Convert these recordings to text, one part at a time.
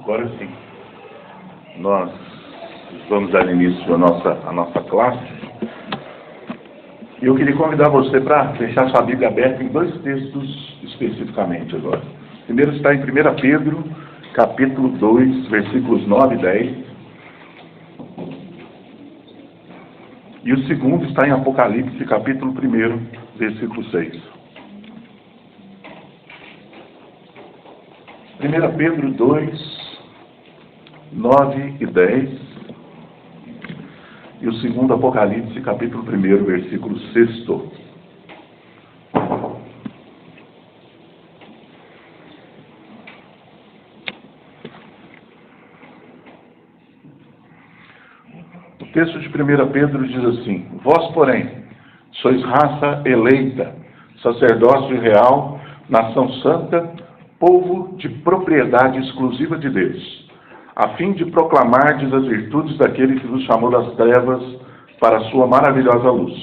Agora sim, nós vamos dar início à nossa classe. E eu queria convidar você para deixar sua Bíblia aberta em dois textos especificamente agora. O primeiro está em 1 Pedro, capítulo 2, versículos 9 e 10. E o segundo está em Apocalipse, capítulo 1, versículo 6. 1 Pedro 2, 9 e 10. E o segundo, Apocalipse, capítulo 1, versículo 6. O texto de 1 Pedro diz assim: Vós, porém, sois raça eleita, sacerdócio real, nação santa, povo de propriedade exclusiva de Deus, a fim de proclamardes as virtudes daquele que vos chamou das trevas para a sua maravilhosa luz.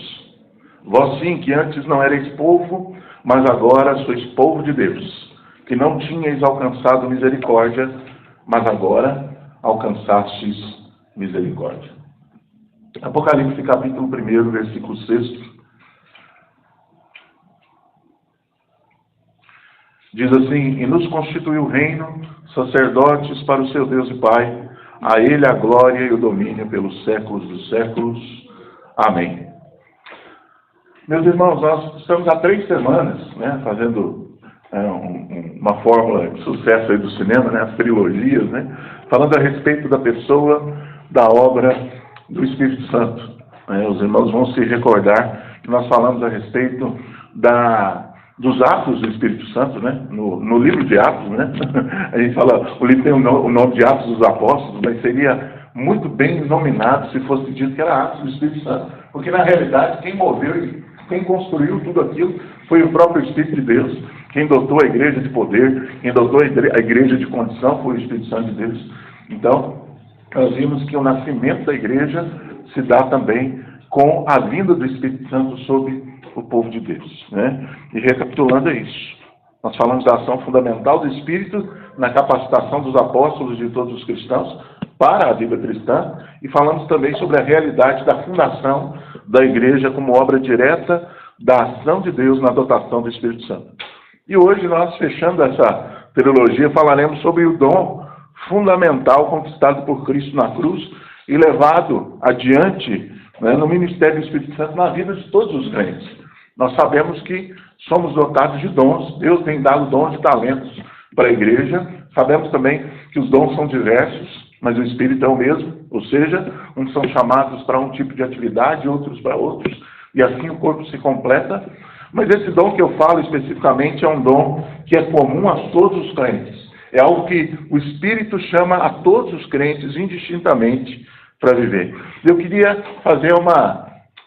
Vós sim, que antes não erais povo, mas agora sois povo de Deus, que não tinhais alcançado misericórdia, mas agora alcançastes misericórdia. Apocalipse capítulo 1, versículo 6. Diz assim: E nos constituiu reino, sacerdotes para o seu Deus e Pai, a Ele a glória e o domínio pelos séculos dos séculos. Amém. Meus irmãos, nós estamos há 3 semanas, fazendo uma fórmula de sucesso aí do cinema, as trilogias, falando a respeito da pessoa, da obra do Espírito Santo. Os irmãos vão se recordar que nós falamos a respeito dos Atos do Espírito Santo, no livro de Atos, A gente fala, o livro tem o nome de Atos dos Apóstolos, mas seria muito bem nominado se fosse dito que era Atos do Espírito Santo, porque na realidade quem moveu e quem construiu tudo aquilo foi o próprio Espírito de Deus. Quem dotou a igreja de poder, quem dotou a igreja de condição foi o Espírito Santo de Deus. Então, nós vimos que o nascimento da igreja se dá também com a vinda do Espírito Santo sobre o povo de Deus. E recapitulando é isso. Nós falamos da ação fundamental do Espírito na capacitação dos apóstolos e de todos os cristãos para a vida cristã, e falamos também sobre a realidade da fundação da igreja como obra direta da ação de Deus na dotação do Espírito Santo. E hoje nós, fechando essa trilogia, falaremos sobre o dom fundamental conquistado por Cristo na cruz e levado adiante no ministério do Espírito Santo na vida de todos os crentes. Nós sabemos que somos dotados de dons. Deus tem dado dons e talentos para a igreja. Sabemos também que os dons são diversos, mas o Espírito é o mesmo. Ou seja, uns são chamados para um tipo de atividade, outros para outros, e assim o corpo se completa. Mas esse dom que eu falo especificamente é um dom que é comum a todos os crentes. É algo que o Espírito chama a todos os crentes indistintamente para viver. Eu queria fazer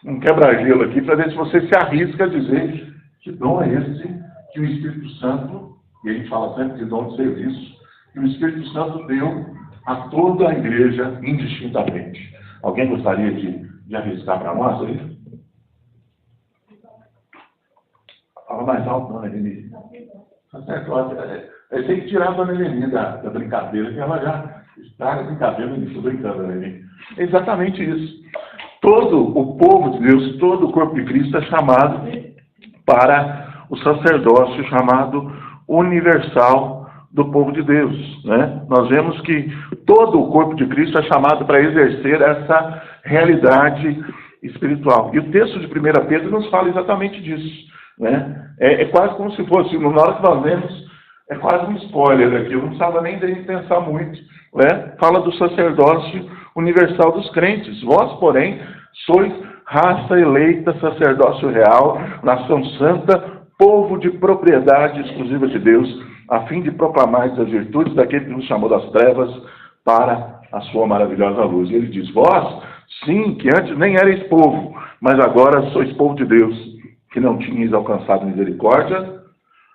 um quebra-gelo aqui para ver se você se arrisca a dizer que dom é esse que o Espírito Santo, e a gente fala sempre de dom de serviço, que o Espírito Santo deu a toda a igreja indistintamente. Alguém gostaria de arriscar para nós aí? Fala mais alto, não, Eleni. Tá certo, tem que tirar a dona Eleni da brincadeira, que ela já está na brincadeira, não estou brincando, Eleni. É exatamente isso. Todo o povo de Deus, todo o corpo de Cristo é chamado para o sacerdócio chamado universal do povo de Deus. Nós vemos que todo o corpo de Cristo é chamado para exercer essa realidade espiritual. E o texto de 1 Pedro nos fala exatamente disso. É quase como se fosse, na hora que nós lemos, é quase um spoiler aqui, eu não precisava nem pensar muito. Fala do sacerdócio universal dos crentes. Vós, porém, sois raça eleita, sacerdócio real, nação santa, povo de propriedade exclusiva de Deus, a fim de proclamar as virtudes daquele que nos chamou das trevas para a sua maravilhosa luz. E ele diz: Vós, sim, que antes nem erais povo, mas agora sois povo de Deus, que não tinhais alcançado misericórdia,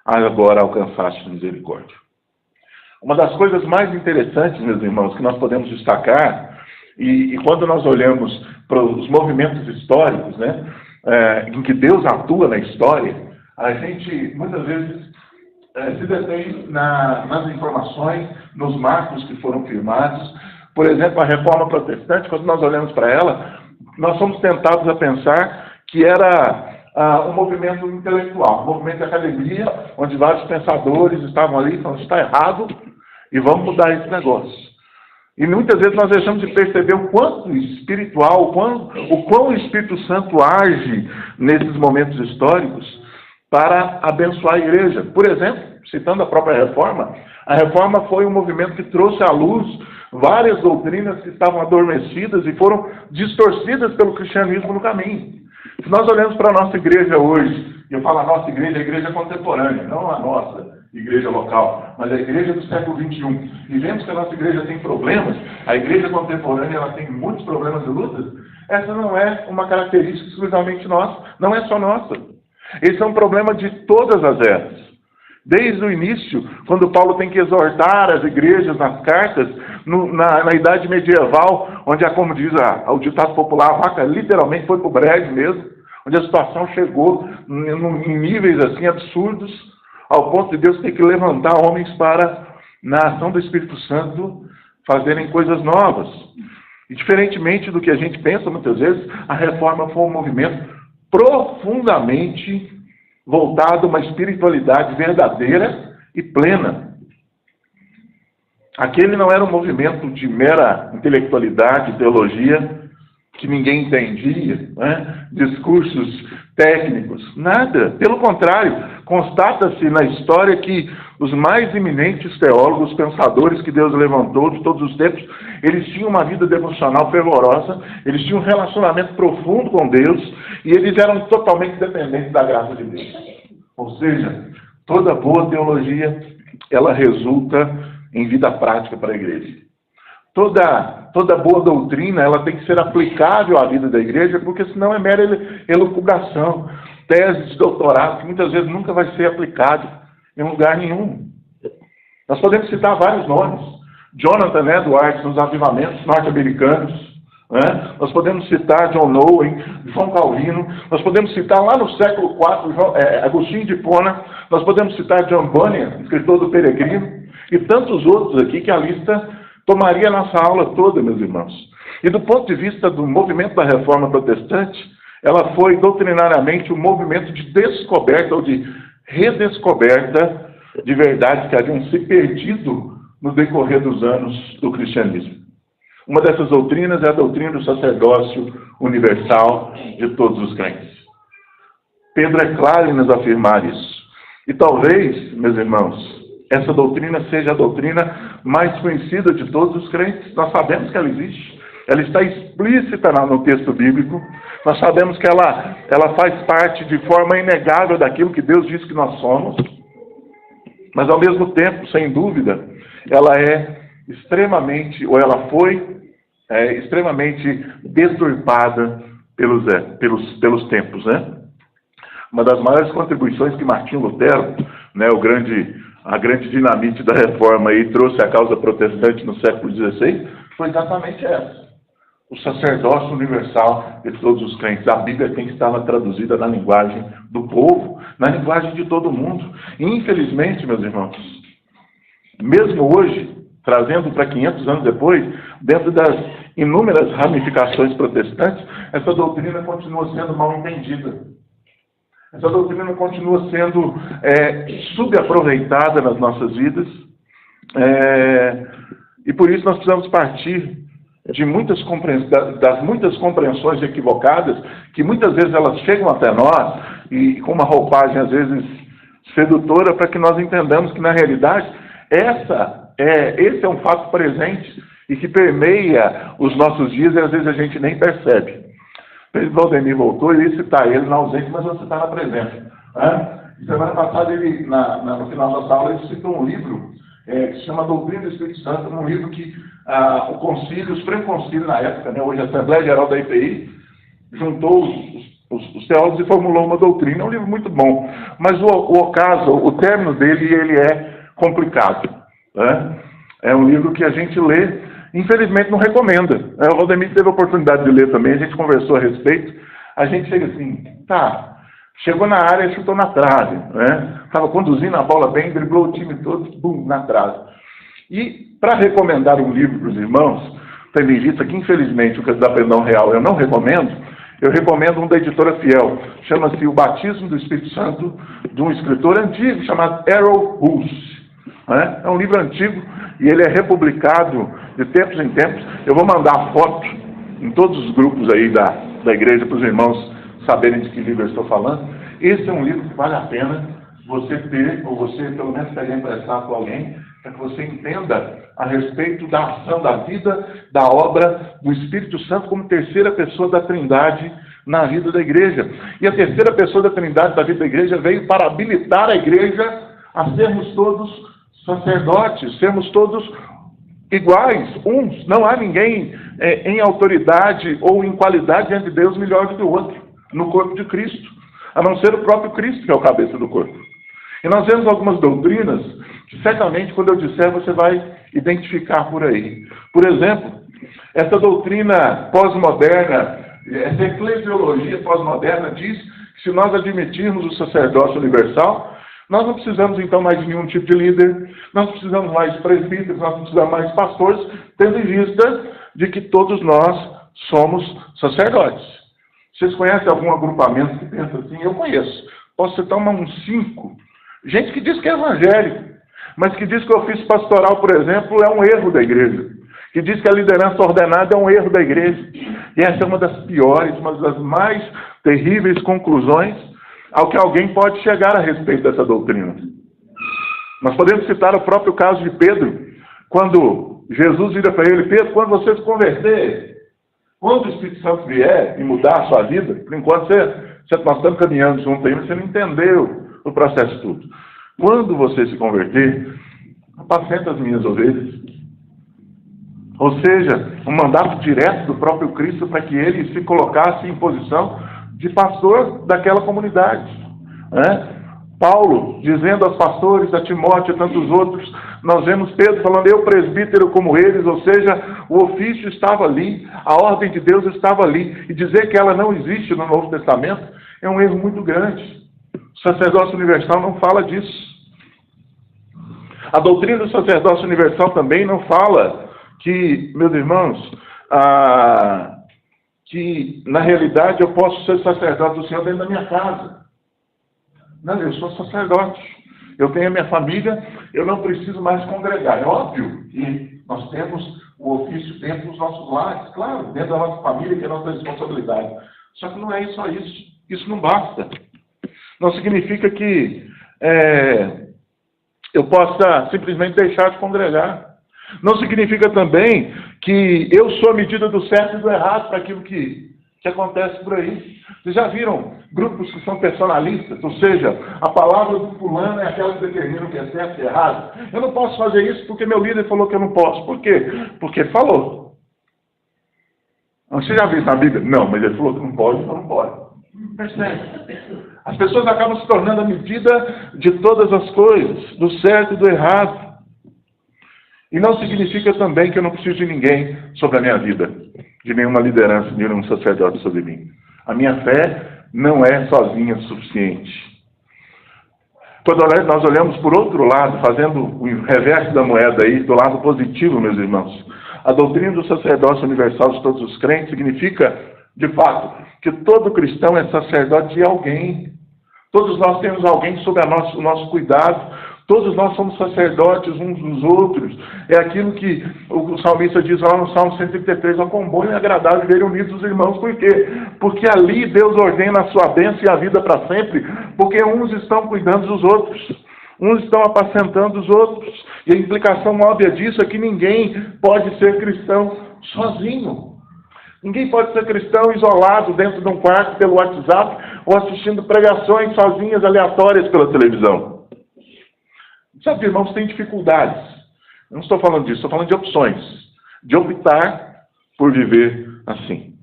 agora alcançaste misericórdia. Uma das coisas mais interessantes, meus irmãos, que nós podemos destacar, e quando nós olhamos para os movimentos históricos, em que Deus atua na história, a gente muitas vezes se detém nas informações, nos marcos que foram firmados. Por exemplo, a Reforma Protestante, quando nós olhamos para ela, nós somos tentados a pensar que era um movimento intelectual, um movimento de academia, onde vários pensadores estavam ali falando, está errado e vamos mudar esse negócio. E muitas vezes nós deixamos de perceber o quanto espiritual, o quão o Espírito Santo age nesses momentos históricos para abençoar a igreja. Por exemplo, citando a própria Reforma, a Reforma foi um movimento que trouxe à luz várias doutrinas que estavam adormecidas e foram distorcidas pelo cristianismo no caminho. Se nós olhamos para a nossa igreja hoje, e eu falo a nossa igreja, a igreja contemporânea, não a nossa igreja local, mas a igreja do século XXI, e vemos que a nossa igreja tem problemas, a igreja contemporânea ela tem muitos problemas e lutas, essa não é uma característica exclusivamente nossa, não é só nossa. Esse é um problema de todas as eras. Desde o início, quando Paulo tem que exortar as igrejas nas cartas, na idade medieval, onde, como diz o ditado popular, a vaca literalmente foi para o brejo mesmo, onde a situação chegou em níveis assim absurdos, ao ponto de Deus ter que levantar homens para, na ação do Espírito Santo, fazerem coisas novas. E diferentemente do que a gente pensa muitas vezes, a Reforma foi um movimento profundamente voltado a uma espiritualidade verdadeira e plena. Aquele não era um movimento de mera intelectualidade, teologia, que ninguém entendia, né? Discursos técnicos, nada. Pelo contrário, constata-se na história que os mais eminentes teólogos, pensadores que Deus levantou de todos os tempos, eles tinham uma vida devocional fervorosa, eles tinham um relacionamento profundo com Deus e eles eram totalmente dependentes da graça de Deus. Ou seja, toda boa teologia, ela resulta em vida prática para a igreja. Toda boa doutrina, ela tem que ser aplicável à vida da igreja, porque senão é mera elucubração, tese de doutorado, que muitas vezes nunca vai ser aplicado em lugar nenhum. Nós podemos citar vários nomes. Jonathan Edwards, nos avivamentos norte-americanos. Né? Nós podemos citar John Owen, João Calvino. Nós podemos citar lá no século IV, Agostinho de Hipona. Nós podemos citar John Bunyan, escritor do Peregrino. E tantos outros aqui que a lista tomaria nossa aula toda, meus irmãos. E do ponto de vista do movimento da Reforma Protestante, ela foi doutrinariamente um movimento de descoberta ou de redescoberta de verdades que haviam se perdido no decorrer dos anos do cristianismo. Uma dessas doutrinas é a doutrina do sacerdócio universal de todos os crentes. Pedro é claro em nos afirmar isso. E talvez, meus irmãos, essa doutrina seja a doutrina mais conhecida de todos os crentes. Nós sabemos que ela existe. Ela está explícita no texto bíblico. Nós sabemos que ela faz parte de forma inegável daquilo que Deus diz que nós somos. Mas, ao mesmo tempo, sem dúvida, ela é extremamente, ou ela foi extremamente deturpada pelos tempos, né? Uma das maiores contribuições que Martinho Lutero, né, a grande dinamite da reforma aí, trouxe à causa protestante no século XVI, foi exatamente essa. O sacerdócio universal de todos os crentes. A Bíblia tem que estar traduzida na linguagem do povo, na linguagem de todo mundo. E, infelizmente, meus irmãos, mesmo hoje, trazendo para 500 anos depois, dentro das inúmeras ramificações protestantes, essa doutrina continua sendo mal entendida. Essa doutrina continua sendo subaproveitada nas nossas vidas. E por isso nós precisamos partir de das muitas compreensões equivocadas, que muitas vezes elas chegam até nós, e com uma roupagem às vezes sedutora, para que nós entendamos que na realidade esse é um fato presente e que permeia os nossos dias e às vezes a gente nem percebe. O presidente Valdemir voltou, eu ia citar ele na ausência, mas eu vou citar na presença. Semana passada, no final da aula, ele citou um livro que se chama Doutrina do Espírito Santo, um livro que o Concílio, o Supremo Concílio na época, né, hoje a Assembleia Geral da IPI, juntou os teólogos e formulou uma doutrina. É um livro muito bom, mas o término dele ele é complicado. Né? É um livro que a gente lê, infelizmente não recomenda. O Valdemir teve a oportunidade de ler também, a gente conversou a respeito. A gente chega assim, Chegou na área e chutou na trave, né? Estava conduzindo a bola bem, driblou o time todo, bum, na trave. E, para recomendar um livro para os irmãos, tendo em vista que, infelizmente, o Candidato Perdão Real eu não recomendo, eu recomendo um da editora Fiel. Chama-se O Batismo do Espírito Santo, de um escritor antigo chamado Errol Hughes. Né? É um livro antigo e ele é republicado de tempos em tempos. Eu vou mandar a foto em todos os grupos aí da igreja para os irmãos saberem de que livro eu estou falando. Esse é um livro que vale a pena você ter, ou você pelo menos pegar emprestado para alguém, para que você entenda a respeito da ação da vida, da obra do Espírito Santo como terceira pessoa da Trindade na vida da igreja. E a terceira pessoa da Trindade da vida da igreja veio para habilitar a igreja a sermos todos sacerdotes, sermos todos iguais, uns. Não há ninguém em autoridade ou em qualidade diante de Deus melhor do que o outro, no corpo de Cristo, a não ser o próprio Cristo, que é o cabeça do corpo. E nós vemos algumas doutrinas que certamente, quando eu disser, você vai identificar por aí. Por exemplo, essa doutrina pós-moderna, essa eclesiologia pós-moderna diz que se nós admitirmos o sacerdócio universal, nós não precisamos então mais de nenhum tipo de líder, nós não precisamos mais de presbíteros, nós não precisamos mais de pastores, tendo em vista de que todos nós somos sacerdotes. Vocês conhecem algum agrupamento que pensa assim? Eu conheço. Posso citar uns 5. Gente que diz que é evangélico, mas que diz que o ofício pastoral, por exemplo, é um erro da igreja. Que diz que a liderança ordenada é um erro da igreja. E essa é uma das piores, uma das mais terríveis conclusões ao que alguém pode chegar a respeito dessa doutrina. Nós podemos citar o próprio caso de Pedro, quando Jesus vira para ele: Pedro, quando você se converter, quando o Espírito Santo vier e mudar a sua vida, por enquanto nós estamos caminhando junto aí, mas você não entendeu o processo todo. Quando você se converter, apacenta as minhas ovelhas. Ou seja, um mandato direto do próprio Cristo para que ele se colocasse em posição de pastor daquela comunidade. Né? Paulo, dizendo aos pastores, a Timóteo e tantos outros, nós vemos Pedro falando: eu presbítero como eles, ou seja, o ofício estava ali, a ordem de Deus estava ali, e dizer que ela não existe no Novo Testamento é um erro muito grande. O sacerdócio universal não fala disso. A doutrina do sacerdócio universal também não fala que, meus irmãos, que na realidade eu posso ser sacerdote do Senhor dentro da minha casa. Não, eu sou sacerdote. Eu tenho a minha família, eu não preciso mais congregar. É óbvio que nós temos o ofício dentro dos nossos lares, claro, dentro da nossa família, que é a nossa responsabilidade. Só que não é só isso. Isso não basta. Não significa que eu possa simplesmente deixar de congregar. Não significa também que eu sou a medida do certo e do errado para aquilo que acontece por aí. Vocês já viram grupos que são personalistas? Ou seja, a palavra do fulano é aquela que determina o que é certo e errado. Eu não posso fazer isso porque meu líder falou que eu não posso. Por quê? Porque ele falou. Você já viu isso na Bíblia? Não, mas ele falou que não pode, então não pode. Percebe? As pessoas acabam se tornando a medida de todas as coisas, do certo e do errado. E não significa também que eu não preciso de ninguém sobre a minha vida, de nenhuma liderança, de nenhum sacerdote sobre mim. A minha fé não é sozinha suficiente. Quando nós olhamos por outro lado, fazendo o reverso da moeda aí, do lado positivo, meus irmãos, a doutrina do sacerdócio universal de todos os crentes significa, de fato, que todo cristão é sacerdote de alguém. Todos nós temos alguém sob o nosso cuidado. Todos nós somos sacerdotes uns dos outros. É aquilo que o salmista diz lá no Salmo 133, ó, quão bom e agradável ver unidos os irmãos. Por quê? Porque ali Deus ordena a sua bênção e a vida para sempre, porque uns estão cuidando dos outros, uns estão apacentando os outros. E a implicação óbvia disso é que ninguém pode ser cristão sozinho. Ninguém pode ser cristão isolado dentro de um quarto pelo WhatsApp ou assistindo pregações sozinhas, aleatórias pela televisão. Sabe, irmãos, tem dificuldades. Eu não estou falando disso, estou falando de opções. De optar por viver assim.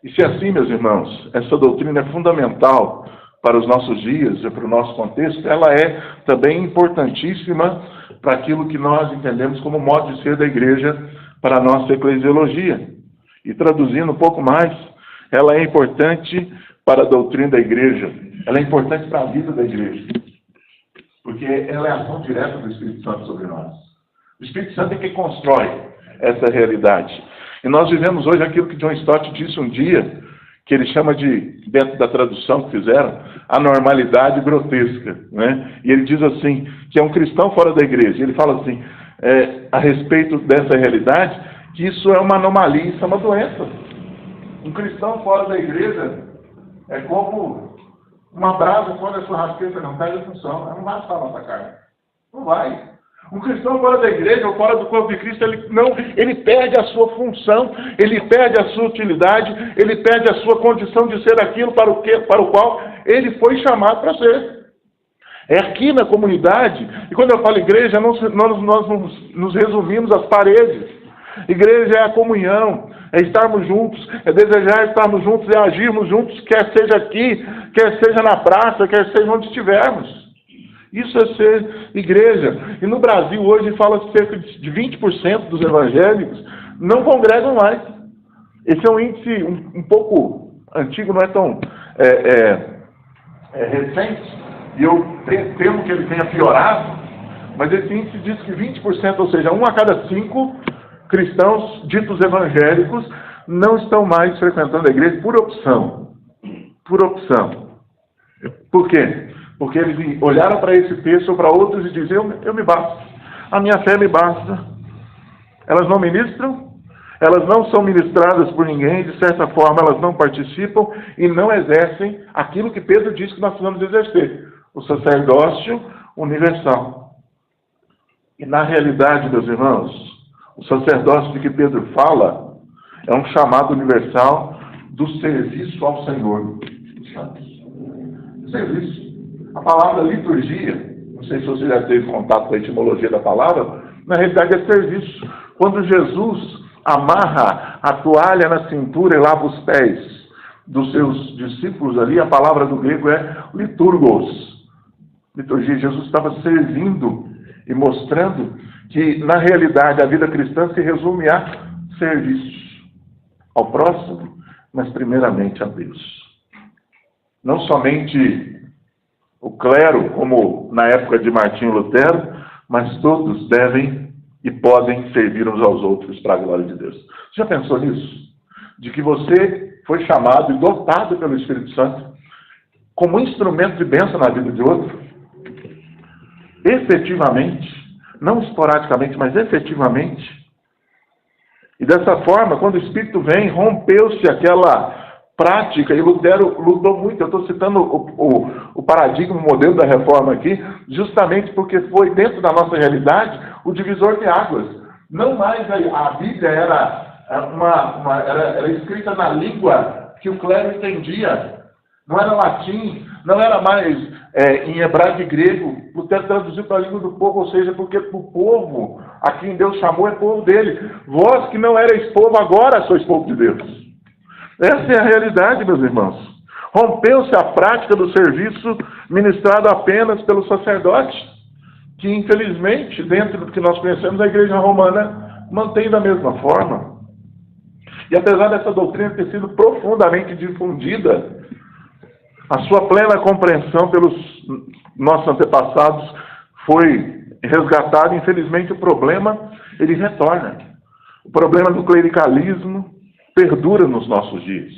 E se assim, meus irmãos, essa doutrina é fundamental para os nossos dias e para o nosso contexto, ela é também importantíssima para aquilo que nós entendemos como modo de ser da igreja para a nossa eclesiologia. E traduzindo um pouco mais, ela é importante para a doutrina da igreja, ela é importante para a vida da igreja, porque ela é a ação direta do Espírito Santo sobre nós. O Espírito Santo é quem constrói essa realidade. E nós vivemos hoje aquilo que John Stott disse um dia, que ele chama de, dentro da tradução que fizeram, a normalidade grotesca, né? E ele diz assim, que é um cristão fora da igreja. Ele fala assim, a respeito dessa realidade, que isso é uma anomalia, isso é uma doença. Um cristão fora da igreja é como uma brasa quando a churrasqueira não perde a função. Ela não vai assar a nossa carne. Não vai. Um cristão fora da igreja ou fora do corpo de Cristo, ele perde a sua função, ele perde a sua utilidade, ele perde a sua condição de ser aquilo para o qual ele foi chamado para ser. É aqui na comunidade, e quando eu falo igreja, nós nos resumimos às paredes. Igreja é a comunhão, é estarmos juntos, é desejar estarmos juntos, é agirmos juntos, quer seja aqui, quer seja na praça, quer seja onde estivermos. Isso é ser igreja. E no Brasil hoje fala cerca de 20% dos evangélicos não congregam mais. Esse é um índice um pouco antigo, não é tão recente, e eu temo que ele tenha piorado, mas esse índice diz que 20%, ou seja, 1 a cada 5 cristãos ditos evangélicos não estão mais frequentando a igreja por opção. Por opção. Por quê? Porque eles olharam para esse texto ou para outros e diziam, eu me basto. A minha fé me basta. Elas não ministram, elas não são ministradas por ninguém, de certa forma elas não participam e não exercem aquilo que Pedro disse que nós precisamos exercer, o sacerdócio universal. E na realidade, meus irmãos, o sacerdócio de que Pedro fala é um chamado universal do serviço ao Senhor. Serviço. A palavra liturgia, não sei se você já teve contato com a etimologia da palavra, na realidade é serviço. Quando Jesus amarra a toalha na cintura e lava os pés dos seus discípulos ali, a palavra do grego é liturgos. Liturgia, Jesus estava servindo e mostrando que, na realidade, a vida cristã se resume a serviço ao próximo, mas primeiramente a Deus. Não somente o clero, como na época de Martinho Lutero, mas todos devem e podem servir uns aos outros para a glória de Deus. Você já pensou nisso? De que você foi chamado e dotado pelo Espírito Santo como instrumento de bênção na vida de outro? Efetivamente, não esporadicamente, mas efetivamente. E dessa forma, quando o Espírito vem, rompeu-se aquela prática, e Lutero lutou muito. Eu estou citando o paradigma, o modelo da reforma aqui, justamente porque foi dentro da nossa realidade o divisor de águas. Não mais a Bíblia era escrita na língua que o clero entendia. Não era latim, não era mais em hebraico e grego. Lutero traduziu para a língua do povo, ou seja, porque o povo a quem Deus chamou é povo dele. Vós que não erais povo, agora sois povo de Deus. Essa é a realidade, meus irmãos. Rompeu-se a prática do serviço ministrado apenas pelo sacerdote, que infelizmente, dentro do que nós conhecemos, a igreja romana mantém da mesma forma. E apesar dessa doutrina ter sido profundamente difundida, a sua plena compreensão pelos nossos antepassados foi resgatada. Infelizmente, o problema, ele retorna. O problema do clericalismo perdura nos nossos dias.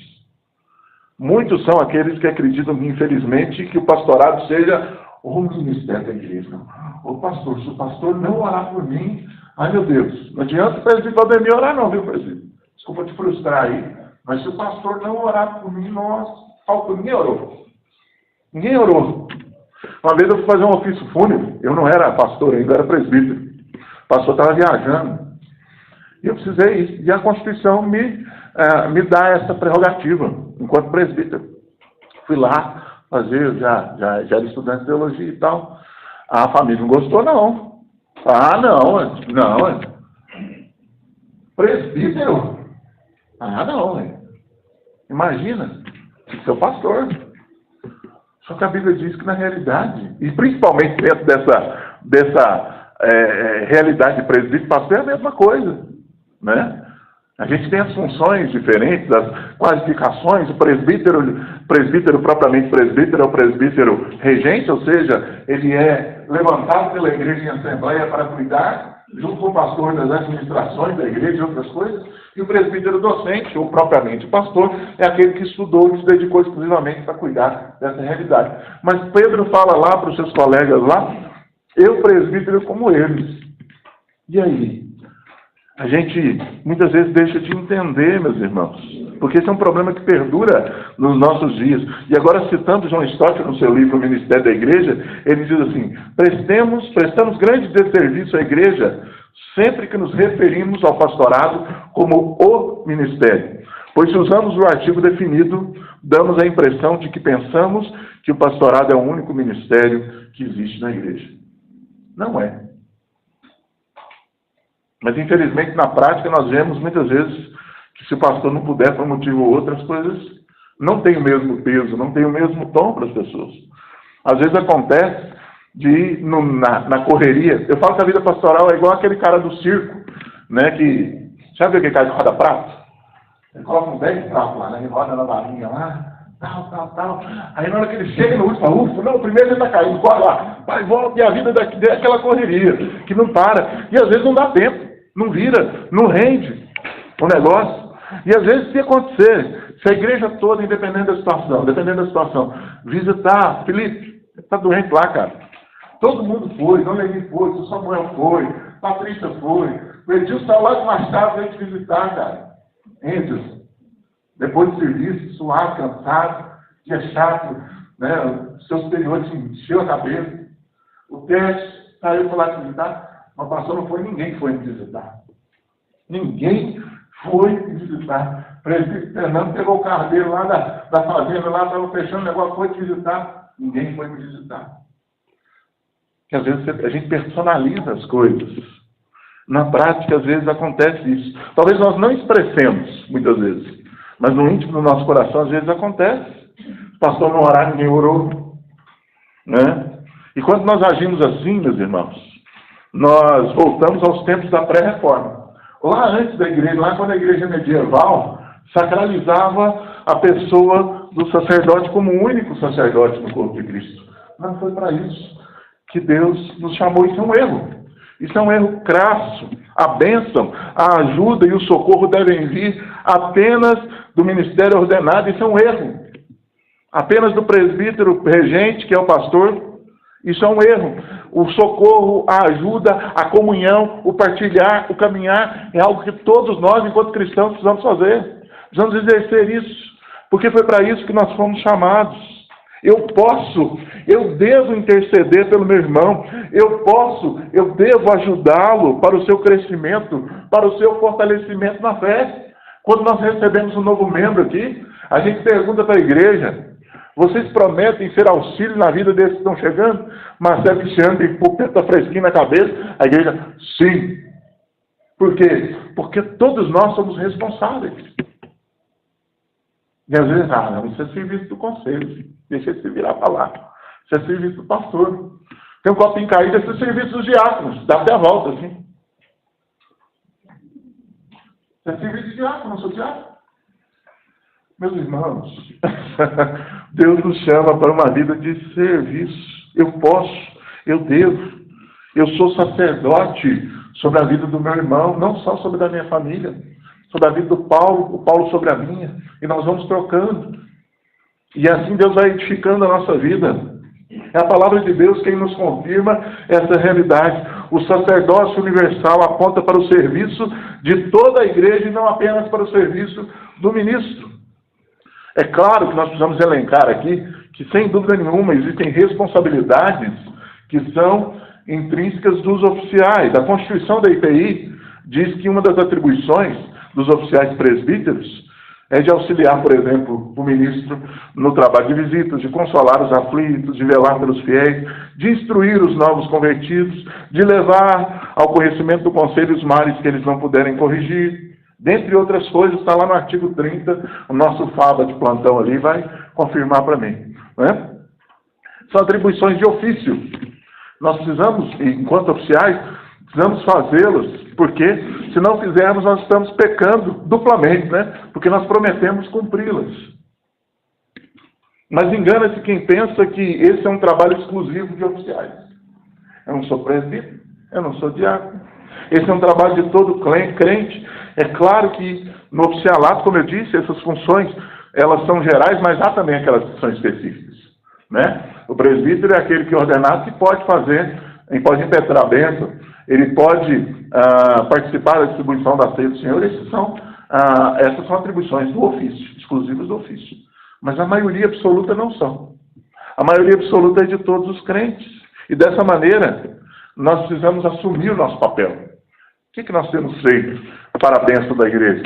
Muitos são aqueles que acreditam, infelizmente, que o pastorado seja o ministério da igreja. Ô pastor, se o pastor não orar por mim, ai meu Deus, não adianta o presbítero Ademir orar não, viu, presbítero? Desculpa te frustrar aí, mas se o pastor não orar por mim, ninguém orou. Ninguém orou. Uma vez eu fui fazer um ofício fúnebre, eu não era pastor ainda, era presbítero. O pastor estava viajando. E eu precisei ir. E a Constituição me dá essa prerrogativa, enquanto presbítero. Fui lá fazer, já era estudante de teologia e tal. A família não gostou, não. Ah, não. Presbítero? Ah, não. Imagina, seu pastor. Só que a Bíblia diz que na realidade, e principalmente dentro dessa realidade de presbítero, pastor é a mesma coisa, né? A gente tem as funções diferentes, as qualificações. O presbítero propriamente presbítero, é o presbítero regente, ou seja, ele é levantado pela igreja em assembleia para cuidar, junto com o pastor das administrações da igreja e outras coisas. E o presbítero docente, ou propriamente o pastor, é aquele que estudou e se dedicou exclusivamente para cuidar dessa realidade. Mas Pedro fala lá para os seus colegas lá, eu presbítero como eles. E aí? A gente muitas vezes deixa de entender, meus irmãos, porque esse é um problema que perdura nos nossos dias. E agora, citando John Stott no seu livro O Ministério da Igreja, ele diz assim: prestamos grande desserviço à igreja sempre que nos referimos ao pastorado como o ministério. Pois se usamos o artigo definido, damos a impressão de que pensamos que o pastorado é o único ministério que existe na igreja. Não é. Mas, infelizmente, na prática, nós vemos muitas vezes que se o pastor não puder, por um motivo ou outro, as coisas não têm o mesmo peso, não têm o mesmo tom para as pessoas. Às vezes acontece de ir na correria. Eu falo que a vida pastoral é igual aquele cara do circo, né, que... Sabe aquele cara que roda prato? Ele coloca um 10 pratos lá, né? Ele roda na barrinha lá, tal. Aí na hora que ele chega no último, não, primeiro ele está caindo, corre lá, vai, volta, e a vida é aquela correria, que não para. E às vezes não dá tempo. Não vira, não rende o negócio. E às vezes, se acontecer, se a igreja toda, dependendo da situação, visitar, Felipe, está doente lá, cara. Todo mundo foi, Dona Levi foi, o Samuel foi, Patrícia foi, o Edilson saiu lá de Machado para a gente visitar, cara. Edilson, depois do serviço, suado, cansado, dia chato, né? O seu superior te encheu a cabeça. O teste saiu para lá te visitar. Mas pastor, não foi ninguém que foi me visitar. Ninguém foi me visitar. O presbítero Fernando pegou o carro dele lá da fazenda, lá estava fechando o negócio, foi te visitar. Ninguém foi me visitar. Porque às vezes a gente personaliza as coisas. Na prática, às vezes acontece isso. Talvez nós não expressemos, muitas vezes. Mas no íntimo do nosso coração, às vezes acontece. O pastor não orar, ninguém orou. Né? E quando nós agimos assim, meus irmãos, nós voltamos aos tempos da pré-reforma. Lá antes da igreja, lá quando a igreja medieval sacralizava a pessoa do sacerdote como o único sacerdote no corpo de Cristo. Não foi para isso que Deus nos chamou. Isso é um erro. Isso é um erro crasso. A bênção, a ajuda e o socorro devem vir apenas do ministério ordenado. Isso é um erro. Apenas do presbítero regente, que é o pastor. Isso é um erro. O socorro, a ajuda, a comunhão, o partilhar, o caminhar é algo que todos nós, enquanto cristãos, precisamos fazer. Precisamos exercer isso. Porque foi para isso que nós fomos chamados. Eu devo interceder pelo meu irmão. Eu devo ajudá-lo para o seu crescimento, para o seu fortalecimento na fé. Quando nós recebemos um novo membro aqui, a gente pergunta para a igreja: vocês prometem ser auxílio na vida desses que estão chegando? Marcelo Cristiano tem pulpeta fresquinho na cabeça. A igreja, sim. Por quê? Porque todos nós somos responsáveis. E às vezes, não, isso é serviço do conselho. Deixa ele se virar para lá. Isso é serviço do pastor. Tem um copinho caído, esse é serviço dos diáconos. Dá até a volta, assim. Isso é serviço de diácono, não sou diácono. Meus irmãos, Deus nos chama para uma vida de serviço. Eu posso, eu devo. Eu sou sacerdote sobre a vida do meu irmão, não só sobre a da minha família, sobre a vida do Paulo, o Paulo sobre a minha. E nós vamos trocando. E assim Deus vai edificando a nossa vida. É a palavra de Deus quem nos confirma essa realidade. O sacerdócio universal aponta para o serviço de toda a igreja e não apenas para o serviço do ministro. É claro que nós precisamos elencar aqui que, sem dúvida nenhuma, existem responsabilidades que são intrínsecas dos oficiais. A Constituição da IPI diz que uma das atribuições dos oficiais presbíteros é de auxiliar, por exemplo, o ministro no trabalho de visitas, de consolar os aflitos, de velar pelos fiéis, de instruir os novos convertidos, de levar ao conhecimento do conselho os males que eles não puderem corrigir. Dentre outras coisas, está lá no artigo 30, o nosso Faba de plantão ali vai confirmar para mim. Né? São atribuições de ofício. Nós precisamos, enquanto oficiais, precisamos fazê-las, porque se não fizermos, nós estamos pecando duplamente, né? Porque nós prometemos cumpri-las. Mas engana-se quem pensa que esse é um trabalho exclusivo de oficiais. Eu não sou presbítero, eu não sou diácono. Esse é um trabalho de todo crente. É claro que no oficialato, como eu disse, essas funções, elas são gerais, mas há também aquelas que são específicas, né? O presbítero é aquele que é ordenado que pode fazer, ele pode impetrar a bênção, ele pode participar da distribuição da ceia do Senhor. Essas são atribuições do ofício, exclusivas do ofício. Mas a maioria absoluta não são. A maioria absoluta é de todos os crentes. E dessa maneira, nós precisamos assumir o nosso papel. O que nós temos feito para a bênção da igreja?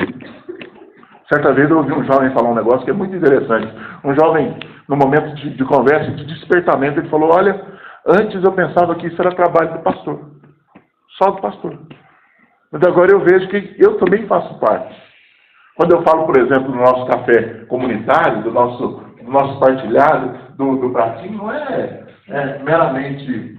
Certa vez eu ouvi um jovem falar um negócio que é muito interessante. Um jovem, no momento de conversa, de despertamento, ele falou: olha, antes eu pensava que isso era trabalho do pastor. Só do pastor. Mas agora eu vejo que eu também faço parte. Quando eu falo, por exemplo, do nosso café comunitário, do nosso partilhado, do pratinho, não é meramente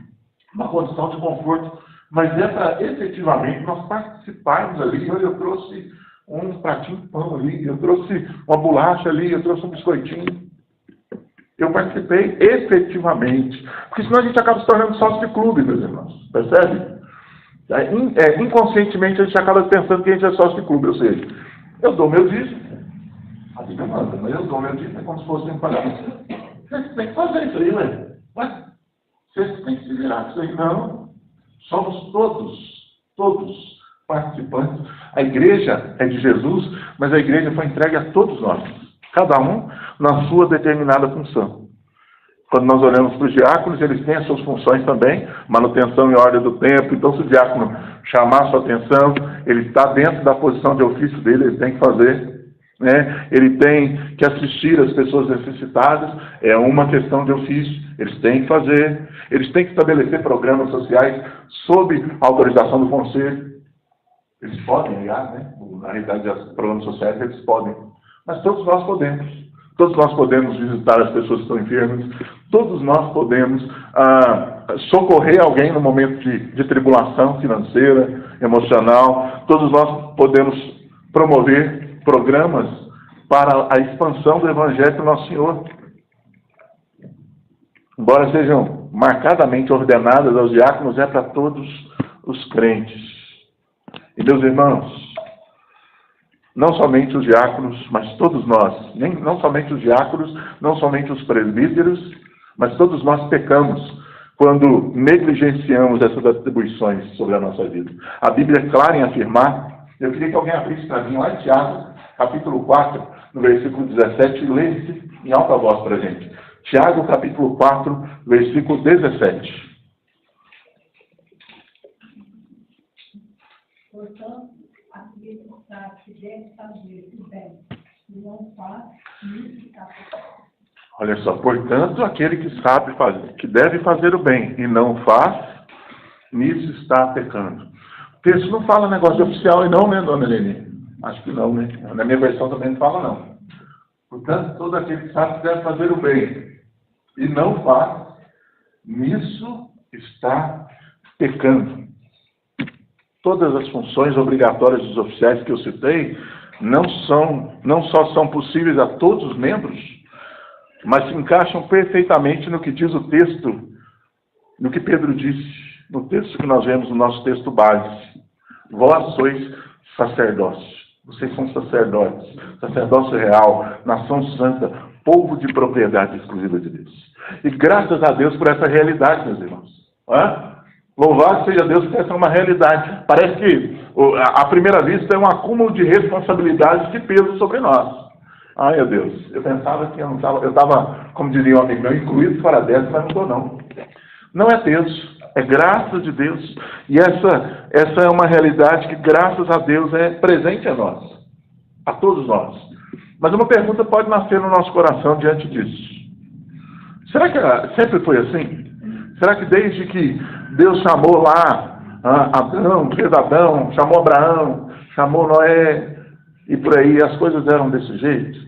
uma condição de conforto, mas é para efetivamente nós participarmos ali. Eu trouxe um pratinho de pão ali, eu trouxe uma bolacha ali, eu trouxe um biscoitinho. Eu participei efetivamente. Porque senão a gente acaba se tornando sócio de clube, meus irmãos. Percebe? Inconscientemente a gente acaba pensando que a gente é sócio de clube. Ou seja, eu dou meu dízimo. A Bíblia manda, mas eu dou meu dízimo, é como se fosse um pagamento. Você tem que fazer isso aí, ué. Você tem que se virar com isso aí. Não. Somos todos participantes. A igreja é de Jesus, mas a igreja foi entregue a todos nós. Cada um na sua determinada função. Quando nós olhamos para os diáconos, eles têm as suas funções também, manutenção e ordem do tempo. Então, se o diácono chamar a sua atenção, ele está dentro da posição de ofício dele, ele tem que fazer, né? Ele tem que assistir as pessoas necessitadas, é uma questão de ofício, eles têm que fazer. Eles têm que estabelecer programas sociais sob a autorização do conselho. Eles podem, aliás, né? Na realidade, os programas sociais, eles podem. Mas todos nós podemos. Todos nós podemos visitar as pessoas que estão enfermas. Todos nós podemos socorrer alguém no momento de tribulação financeira, emocional. Todos nós podemos promover programas para a expansão do Evangelho do Nosso Senhor. Embora sejam marcadamente ordenadas aos diáconos, é para todos os crentes. E, meus irmãos, não somente os diáconos, mas todos nós, não somente os diáconos, não somente os presbíteros, mas todos nós pecamos quando negligenciamos essas atribuições sobre a nossa vida. A Bíblia é clara em afirmar. Eu queria que alguém abrisse para mim lá em Tiago, capítulo 4, no versículo 17, e lê-se em alta voz para a gente. Tiago, capítulo 4, versículo 17. Portanto, aquele que deve fazer o bem e não faz, nisso está pecando. Olha só, portanto, aquele que sabe fazer, que deve fazer o bem e não faz, nisso está pecando. O texto não fala negócio de oficial e não, né, dona Helene? Acho que não, né? Na minha versão também não fala, não. Portanto, todo aquele que sabe que deve fazer o bem e não faz, nisso está pecando. Todas as funções obrigatórias dos oficiais que eu citei não só são possíveis a todos os membros, mas se encaixam perfeitamente no que diz o texto, no que Pedro disse, no texto que nós vemos no nosso texto base. Vós sois sacerdócio. Vocês são sacerdotes, sacerdócio real, nação santa, povo de propriedade exclusiva de Deus. E graças a Deus por essa realidade, meus irmãos. Louvado seja Deus que essa é uma realidade. Parece que, à primeira vista, é um acúmulo de responsabilidades de peso sobre nós. Ai, meu Deus, eu pensava que eu estava, como diria um amigo meu, incluído fora dessa, mas não estou, não. Não é peso, é graça de Deus. E essa é uma realidade que, graças a Deus, é presente a nós, a todos nós. Mas uma pergunta pode nascer no nosso coração diante disso. Será que sempre foi assim? Será que desde que Deus chamou lá Adão, fez Adão, chamou Abraão, chamou Noé, e por aí as coisas eram desse jeito?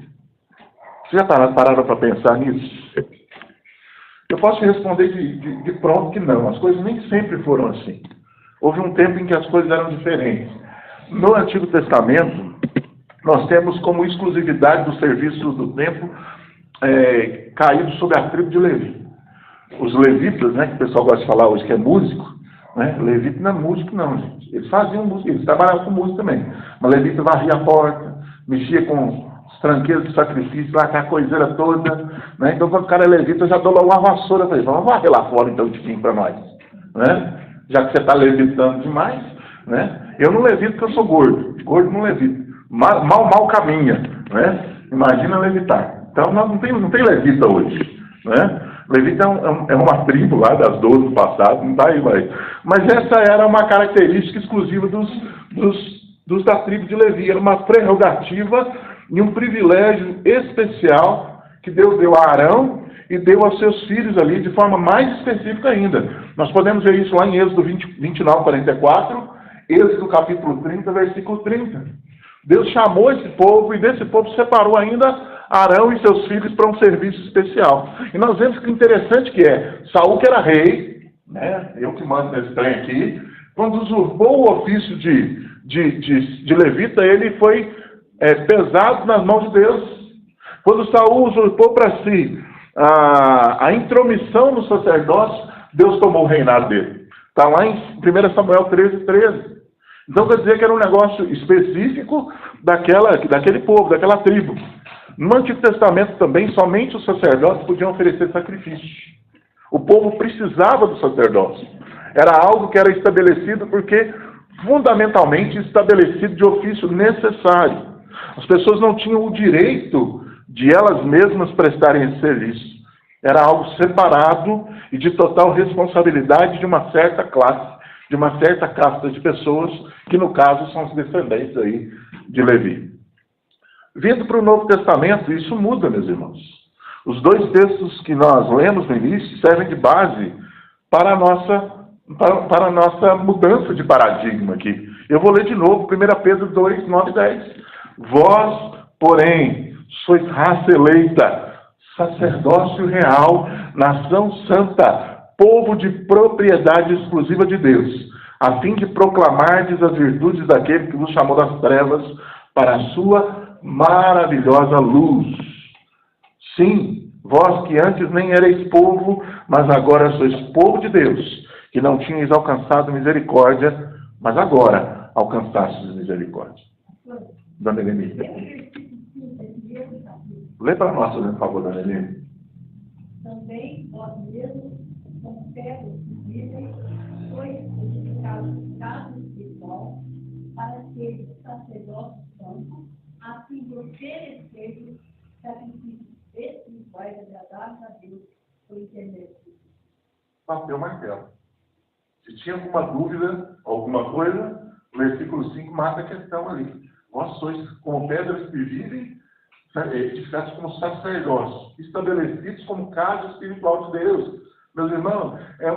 Vocês já pararam para pensar nisso? Eu posso responder de pronto que não. As coisas nem sempre foram assim. Houve um tempo em que as coisas eram diferentes. no Antigo Testamento, nós temos como exclusividade do serviço do templo caído sobre a tribo de Levi. Os levitas, né, que o pessoal gosta de falar hoje que é músico, né? Levita não é músico não, gente. Eles faziam música, eles trabalhavam com música também. Mas levita varria a porta, mexia com os tranqueiros de sacrifício, lá, aquela coiseira toda, né? Então, quando o cara é levita, eu já dou logo uma vassoura para ele. Vamos varrer lá fora, então, de fim para nós, né? Já que você está levitando demais, né? Eu não levito porque eu sou gordo. Gordo não levita. Mal caminha, né? Imagina levitar. Então, nós não tem levita hoje, né? Levita é uma tribo lá das 12 do passado, não está aí mais. Mas essa era uma característica exclusiva dos da tribo de Levi. Era uma prerrogativa e um privilégio especial que Deus deu a Arão e deu aos seus filhos ali de forma mais específica ainda. Nós podemos ver isso lá em Êxodo 29, 44, Êxodo capítulo 30, versículo 30. Deus chamou esse povo e desse povo separou ainda Arão e seus filhos para um serviço especial. E nós vemos que interessante que Saul, que era rei, né, eu que mando nesse trem aqui, quando usurpou o ofício de levita, ele foi pesado nas mãos de Deus. Quando Saul usurpou para si a intromissão no sacerdócio, Deus tomou o reinado dele. Está lá em 1 Samuel 13. Então quer dizer que era um negócio específico daquele povo, daquela tribo. No Antigo Testamento também, somente os sacerdotes podiam oferecer sacrifício. O povo precisava do sacerdócio. Era algo que era estabelecido porque, fundamentalmente, estabelecido de ofício necessário. As pessoas não tinham o direito de elas mesmas prestarem esse serviço. Era algo separado e de total responsabilidade de uma certa classe, de uma certa casta de pessoas, que no caso são os descendentes aí de Levi. Vindo para o Novo Testamento, isso muda, meus irmãos. Os dois textos que nós lemos no início servem de base para a nossa mudança de paradigma aqui. Eu vou ler de novo, 1 Pedro 2, 9 e 10. Vós, porém, sois raça eleita, sacerdócio real, nação santa, povo de propriedade exclusiva de Deus, a fim de proclamardes as virtudes daquele que vos chamou das trevas para a sua maravilhosa luz. Sim, vós que antes nem erais povo, mas agora sois povo de Deus, que não tinhais alcançado misericórdia, mas agora alcançastes misericórdia. Dona Helene. Lê para nós, por favor, Dona Helene. Também vós mesmos, como pedras que vivem, sois edificados espiritual, para ser sacerdócio santo, a fim de oferecer sacrifícios espirituais agradáveis a Deus por intermédio de Deus. Bateu o martelo. Se tinha alguma dúvida, alguma coisa, o versículo 5 mata a questão ali. Vós sois como pedras que vivem, edificados como sacerdócios, estabelecidos como casa espiritual de Deus. Meus irmãos, é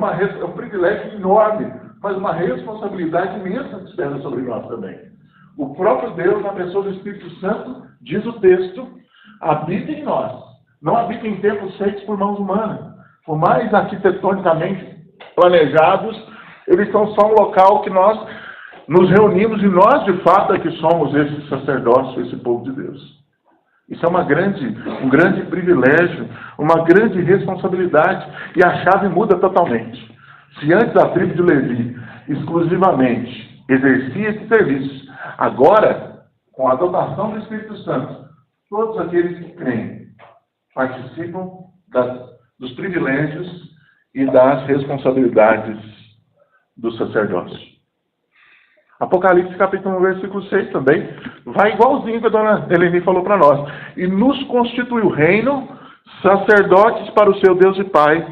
um privilégio enorme, mas uma responsabilidade imensa que espera sobre nós também. O próprio Deus, na pessoa do Espírito Santo, diz o texto, habita em nós. Não habita em templos feitos por mãos humanas. Por mais arquitetonicamente planejados, eles são só um local que nós nos reunimos e nós, de fato, é que somos esse sacerdócio, esse povo de Deus. Isso é um grande privilégio, uma grande responsabilidade, e a chave muda totalmente. Se antes a tribo de Levi exclusivamente exercia esse serviço, agora, com a dotação do Espírito Santo, todos aqueles que creem participam dos privilégios e das responsabilidades do sacerdócio. Apocalipse capítulo 1, versículo 6 também, vai igualzinho que a dona Helene falou para nós. E nos constituiu reino, sacerdotes para o seu Deus e Pai,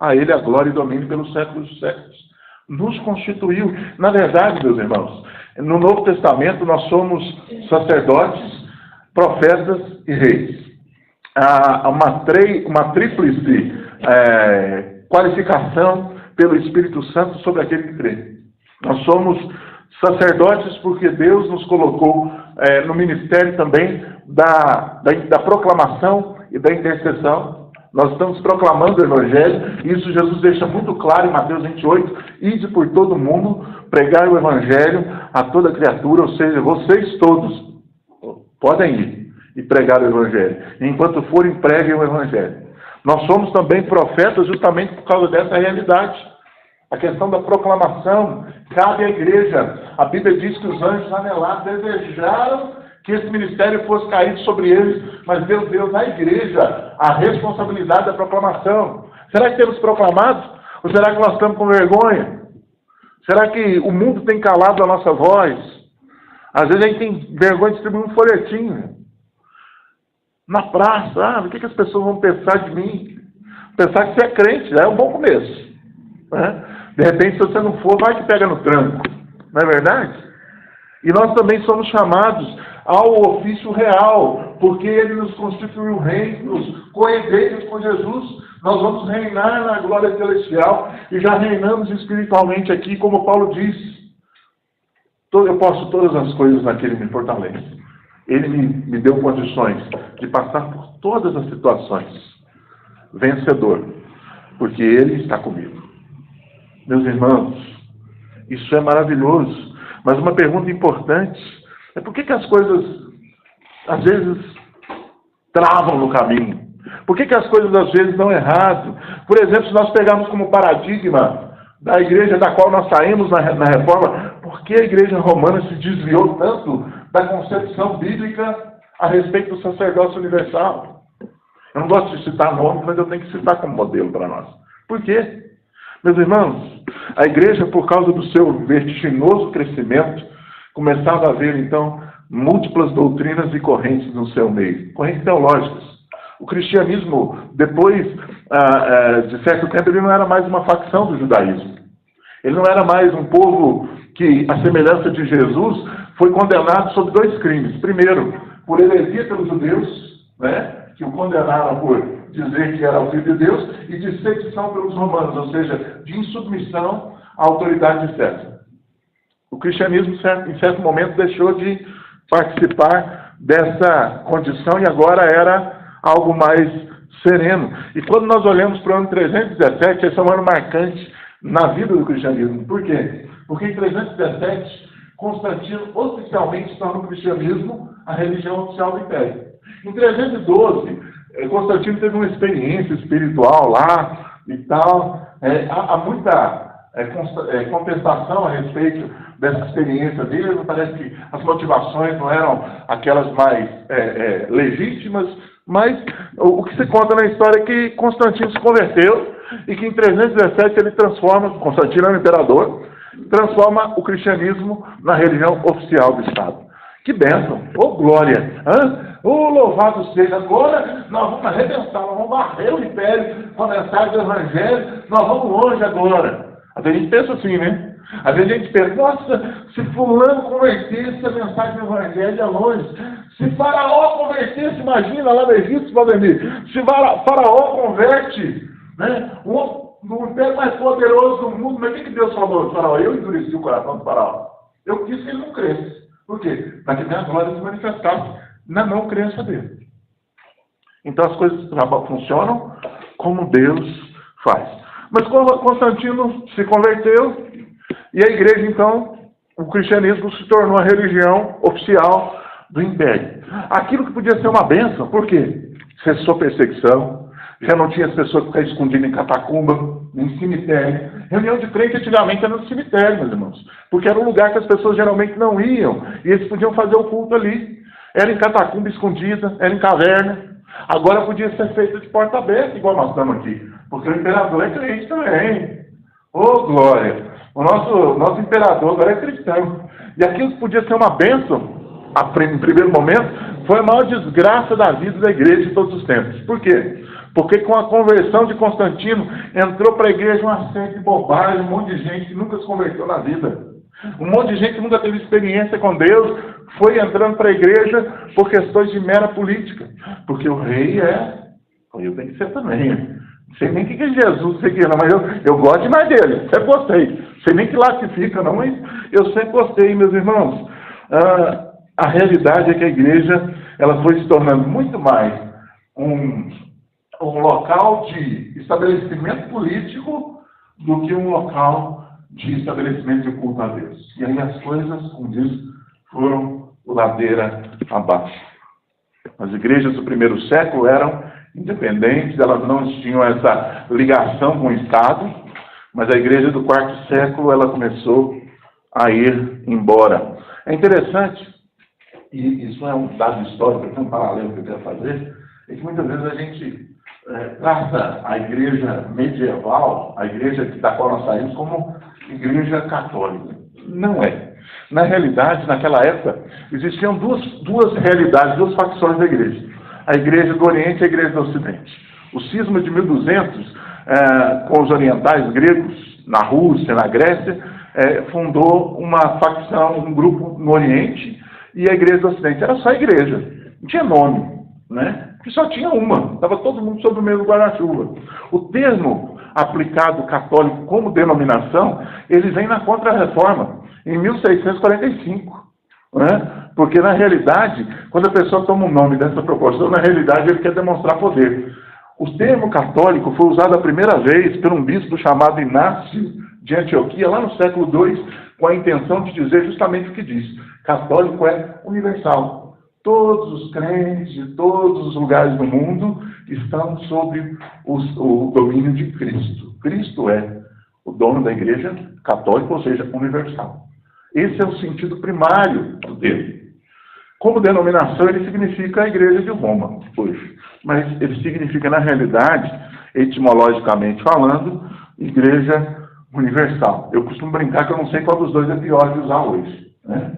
a ele a glória e domínio pelos séculos dos séculos. Nos constituiu. Na verdade, meus irmãos, no Novo Testamento nós somos sacerdotes, profetas e reis. Há uma tríplice qualificação pelo Espírito Santo sobre aquele que crê. Nós somos sacerdotes porque Deus nos colocou no ministério também da proclamação e da intercessão. Nós estamos proclamando o Evangelho, e isso Jesus deixa muito claro em Mateus 28, ide por todo mundo, pregar o Evangelho a toda criatura, ou seja, vocês todos podem ir e pregar o Evangelho. E enquanto forem, preguem o Evangelho. Nós somos também profetas justamente por causa dessa realidade. A questão da proclamação cabe à igreja. A Bíblia diz que os anjos anelados desejaram que esse ministério fosse caído sobre eles, mas Deus deu na igreja a responsabilidade da proclamação. Será que temos proclamado? Ou será que nós estamos com vergonha? Será que o mundo tem calado a nossa voz? Às vezes a gente tem vergonha de distribuir um folhetinho na praça. O que as pessoas vão pensar de mim? Pensar que você é crente, já é um bom começo, né? De repente, se você não for, vai que pega no tranco. Não é verdade? E nós também somos chamados ao ofício real, porque Ele nos constituiu reinos, coerdeiros com Jesus. Nós vamos reinar na glória celestial e já reinamos espiritualmente aqui, como Paulo diz. Eu posso todas as coisas naquele que me fortalece. Ele me deu condições de passar por todas as situações. Vencedor, porque Ele está comigo. Meus irmãos, isso é maravilhoso. Mas uma pergunta importante é por que as coisas, às vezes, travam no caminho? Por que as coisas, às vezes, dão errado? Por exemplo, se nós pegarmos como paradigma da igreja da qual nós saímos na reforma, por que a igreja romana se desviou tanto da concepção bíblica a respeito do sacerdócio universal? Eu não gosto de citar nomes, mas eu tenho que citar como modelo para nós. Por quê? Meus irmãos, a igreja, por causa do seu vertiginoso crescimento, começava a haver, então, múltiplas doutrinas e correntes no seu meio, correntes teológicas. O cristianismo, depois de certo tempo, ele não era mais uma facção do judaísmo. Ele não era mais um povo que, à semelhança de Jesus, foi condenado sob dois crimes. Primeiro, por heresia pelos judeus, né, que o condenaram por dizer que era o Filho de Deus, e de sedição pelos romanos, ou seja, de insubmissão à autoridade de César. O cristianismo, em certo momento, deixou de participar dessa condição e agora era algo mais sereno. E quando nós olhamos para o ano 317, esse é um ano marcante na vida do cristianismo. Por quê? Porque em 317, Constantino oficialmente torna o cristianismo a religião oficial do Império. Em 312, Constantino teve uma experiência espiritual lá e tal. Há muita contestação a respeito dessa experiência dele. Parece que as motivações não eram aquelas mais legítimas, mas o que se conta na história é que Constantino se converteu e que em 317 ele transforma, Constantino é o imperador, transforma o cristianismo na religião oficial do Estado. Que bênção! Ô glória! Ô louvado seja! Agora nós vamos arrebentar, nós vamos varrer o império com a mensagem do Evangelho, nós vamos longe agora. Às vezes a gente pensa assim, né? Às vezes a gente pensa, nossa, se fulano convertesse, a mensagem do Evangelho é longe. Se Faraó convertesse, imagina lá no Egito, se Faraó converte, né? O império mais poderoso do mundo, mas o que Deus falou de Faraó? Eu endureci o coração do Faraó. Eu quis que ele não cresça. Por quê? Para que a glória se manifestasse na não crença dele. Então as coisas funcionam como Deus faz. Mas quando Constantino se converteu, e a igreja, então, o cristianismo se tornou a religião oficial do império. Aquilo que podia ser uma bênção, por quê? Cessou perseguição, já não tinha as pessoas que ficavam escondidas em catacumba, em cemitério. Reunião de crente antigamente era no cemitério, meus irmãos, porque era um lugar que as pessoas geralmente não iam, e eles podiam fazer o culto ali. Era em catacumba escondida, era em caverna. Agora podia ser feito de porta aberta, igual nós estamos aqui, porque o imperador é crente também. Ô glória! O nosso imperador agora é cristão. E aquilo que podia ser uma bênção, em primeiro momento, foi a maior desgraça da vida da igreja de todos os tempos. Por quê? Porque com a conversão de Constantino, entrou para a igreja uma série de bobagem, um monte de gente que nunca se converteu na vida. Um monte de gente que nunca teve experiência com Deus, foi entrando para a igreja por questões de mera política. Porque o rei eu tenho que ser também. Não sei nem o que é Jesus, sei que não, mas eu gosto demais dele, sempre gostei. Sei nem que lá se fica, não, mas eu sempre gostei, meus irmãos. A realidade é que a igreja ela foi se tornando muito mais um um local de estabelecimento político do que um local de estabelecimento de culto a Deus. E aí as coisas, como diz, foram ladeira abaixo. As igrejas do primeiro século eram independentes, elas não tinham essa ligação com o Estado, mas a igreja do quarto século, ela começou a ir embora. É interessante, e isso é um dado histórico, é um paralelo que eu quero fazer, é que muitas vezes a gente trata a igreja medieval, a igreja da qual nós saímos, como igreja católica. Não é. Na realidade, naquela época, existiam duas realidades, duas facções da igreja. A igreja do Oriente e a igreja do Ocidente. O cisma de 1200, com os orientais gregos, na Rússia, na Grécia, fundou uma facção, um grupo no Oriente, e a igreja do Ocidente era só a igreja. Não tinha nome, né? Porque só tinha uma. Estava todo mundo sob o mesmo guarda-chuva. O termo aplicado católico como denominação, ele vem na Contra-Reforma, em 1645. Né? Porque, na realidade, quando a pessoa toma um nome dessa proporção, na realidade ele quer demonstrar poder. O termo católico foi usado a primeira vez por um bispo chamado Inácio de Antioquia, lá no século II, com a intenção de dizer justamente o que diz. Católico é universal. Todos os crentes de todos os lugares do mundo estão sob o domínio de Cristo. Cristo é o dono da igreja católica, ou seja, universal. Esse é o sentido primário dele. Como denominação, ele significa a igreja de Roma, hoje. Mas ele significa, na realidade, etimologicamente falando, igreja universal. Eu costumo brincar que eu não sei qual dos dois é pior de usar hoje, né?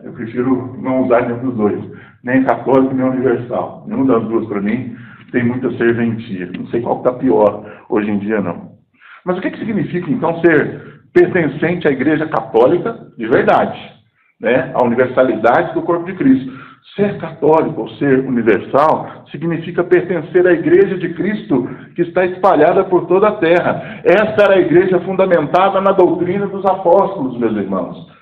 Eu prefiro não usar nenhum dos dois, nem católico, nem universal. Nenhuma das duas, para mim, tem muita serventia. Não sei qual está pior hoje em dia, não. Mas o que significa, então, ser pertencente à igreja católica de verdade? Né? A universalidade do corpo de Cristo. Ser católico ou ser universal significa pertencer à igreja de Cristo que está espalhada por toda a terra. Essa era a igreja fundamentada na doutrina dos apóstolos, meus irmãos.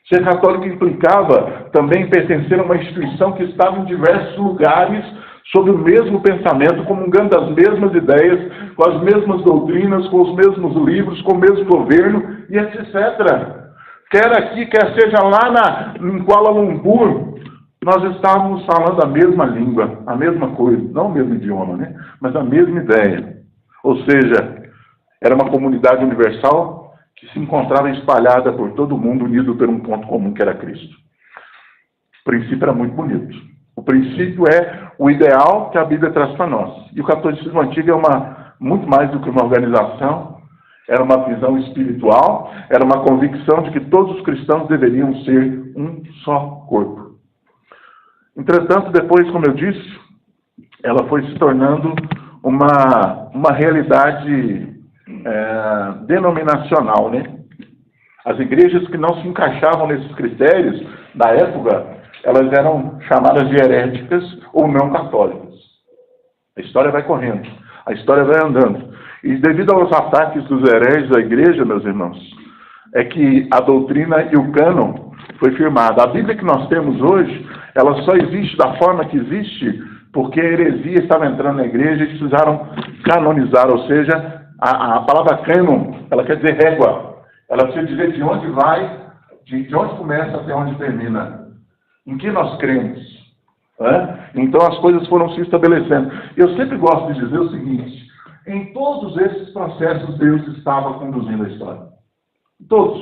Ser católico implicava também pertencer a uma instituição que estava em diversos lugares sob o mesmo pensamento, comungando das mesmas ideias, com as mesmas doutrinas, com os mesmos livros, com o mesmo governo e etc. Quer aqui, quer seja lá em Kuala Lumpur, nós estávamos falando a mesma língua, a mesma coisa, não o mesmo idioma, né? Mas a mesma ideia. Ou seja, era uma comunidade universal que se encontrava espalhada por todo o mundo, unido por um ponto comum, que era Cristo. O princípio era muito bonito. O princípio é o ideal que a Bíblia traz para nós. E o catolicismo antigo é muito mais do que uma organização, era uma visão espiritual, era uma convicção de que todos os cristãos deveriam ser um só corpo. Entretanto, depois, como eu disse, ela foi se tornando uma realidade denominacional, né? As igrejas que não se encaixavam nesses critérios, na época, elas eram chamadas de heréticas ou não católicas. A história vai correndo, a história vai andando. E devido aos ataques dos hereges à igreja, meus irmãos, é que a doutrina e o cânon foi firmada. A Bíblia que nós temos hoje, ela só existe da forma que existe porque a heresia estava entrando na igreja e precisaram canonizar, ou seja, a palavra cânon, ela quer dizer régua. Ela precisa dizer de onde vai, de onde começa até onde termina. Em que nós cremos. Então as coisas foram se estabelecendo. Eu sempre gosto de dizer o seguinte: em todos esses processos Deus estava conduzindo a história. Todos.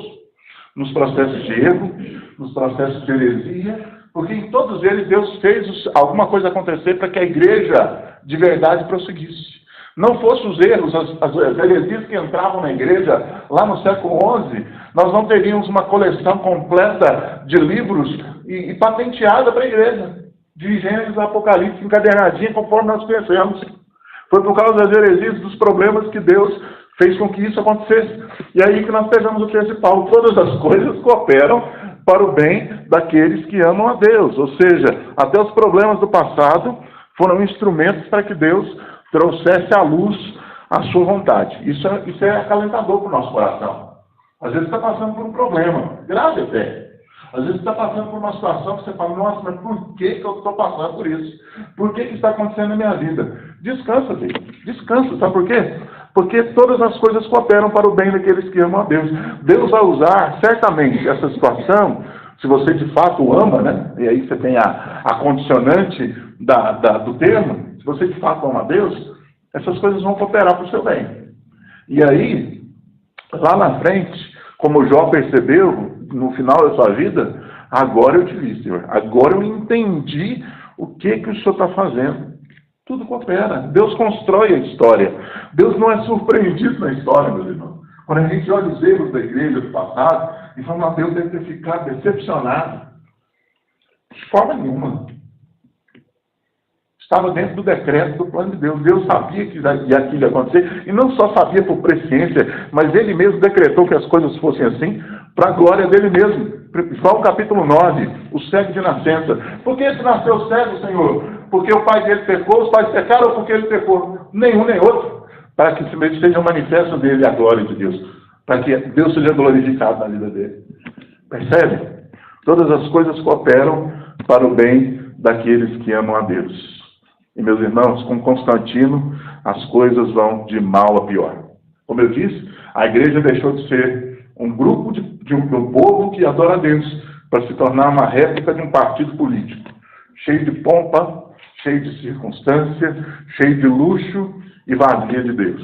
Nos processos de erro, nos processos de heresia, porque em todos eles Deus fez alguma coisa acontecer para que a igreja de verdade prosseguisse. Não fossem os erros, as heresias que entravam na igreja lá no século XI, nós não teríamos uma coleção completa de livros e patenteada para a igreja, de Gênesis a Apocalipse, encadernadinha, conforme nós conhecemos. Foi por causa das heresias, dos problemas que Deus fez com que isso acontecesse. E aí que nós pegamos o texto de Paulo. Todas as coisas cooperam para o bem daqueles que amam a Deus. Ou seja, até os problemas do passado foram instrumentos para que Deus trouxesse à luz a sua vontade. Isso é acalentador para o nosso coração. Às vezes está passando por um problema, grave até. Às vezes está passando por uma situação que você fala: nossa, mas por que eu estou passando por isso? Por que está acontecendo na minha vida? Descansa, Deus. Descansa, sabe por quê? Porque todas as coisas cooperam para o bem daqueles que amam a Deus. Deus vai usar, certamente, essa situação, se você de fato o ama, né? E aí você tem a condicionante do termo, se você de fato ama a Deus, essas coisas vão cooperar para o seu bem. E aí, lá na frente, como Jó percebeu, no final da sua vida, agora eu te vi, Senhor. Agora eu entendi o que o Senhor está fazendo. Tudo coopera. Deus constrói a história. Deus não é surpreendido na história, meus irmãos. Quando a gente olha os erros da igreja do passado, e fala, Deus deve ter ficado decepcionado. De forma nenhuma. Estava dentro do decreto do plano de Deus. Deus sabia que aquilo ia acontecer, e não só sabia por presciência, mas Ele mesmo decretou que as coisas fossem assim, para a glória dele mesmo. João capítulo 9, o cego de nascença. Por que esse nasceu cego, Senhor? Porque o pai dele pecou, os pais pecaram, ou porque ele pecou? Nenhum nem outro. Para que seja um manifesto dele a glória de Deus. Para que Deus seja glorificado na vida dele. Percebe? Todas as coisas cooperam para o bem daqueles que amam a Deus. E, meus irmãos, com Constantino, as coisas vão de mal a pior. Como eu disse, a igreja deixou de ser um grupo de um povo que adora a Deus, para se tornar uma réplica de um partido político, cheio de pompa, cheio de circunstância, cheio de luxo e vazia de Deus.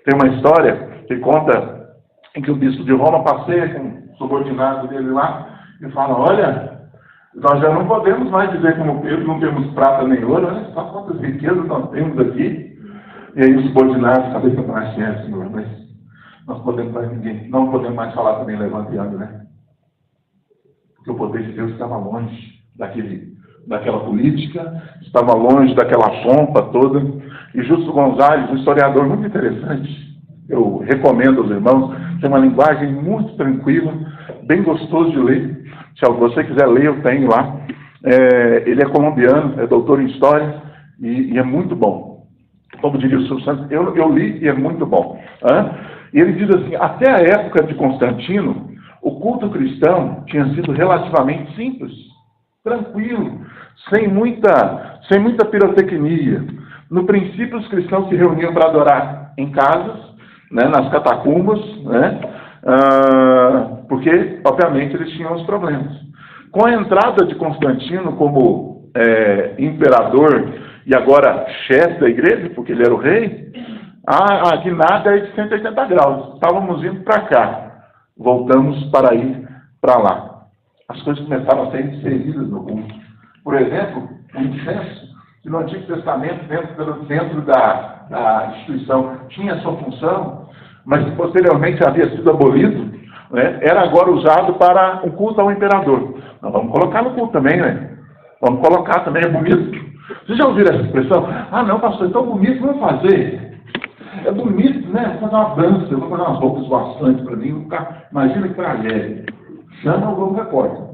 Tem uma história que conta em que o bispo de Roma passeia com um subordinado dele lá e fala, olha, nós já não podemos mais dizer como Pedro, não temos prata nem ouro, olha só quantas riquezas nós temos aqui. E aí os subordinados, cabeça para a Senhor, mas nós não podemos mais falar também levantando, né? Porque o poder de Deus estava longe daquela política, estava longe daquela pompa toda. E Justo Gonzalez, um historiador muito interessante, eu recomendo aos irmãos, tem uma linguagem muito tranquila, bem gostoso de ler. Se você quiser ler, eu tenho lá. Ele é colombiano, é doutor em História, e é muito bom. Como diria o Silvio Santos, eu li e é muito bom. E ele diz assim, até a época de Constantino, o culto cristão tinha sido relativamente simples, tranquilo, sem muita pirotecnia. No princípio, os cristãos se reuniam para adorar em casas, né, nas catacumbas, né, porque, obviamente, eles tinham os problemas. Com a entrada de Constantino como imperador e agora chefe da igreja, porque ele era o rei, a guinada é de 180 graus. Estávamos indo para cá, voltamos para ir para lá. As coisas começaram a ser inseridas no culto. Por exemplo, o incenso, que no Antigo Testamento, dentro da instituição, tinha sua função, mas que posteriormente havia sido abolido, né, era agora usado para o culto ao imperador. Nós vamos colocar no culto também, né? Vamos colocar também, é bonito. Vocês já ouviram essa expressão? Ah, não, pastor, é tão bonito, vamos fazer. É bonito, né? Vou fazer uma dança, eu vou fazer umas roupas bastantes para mim. Imagina que tragédia. Chama o Globo Repórter.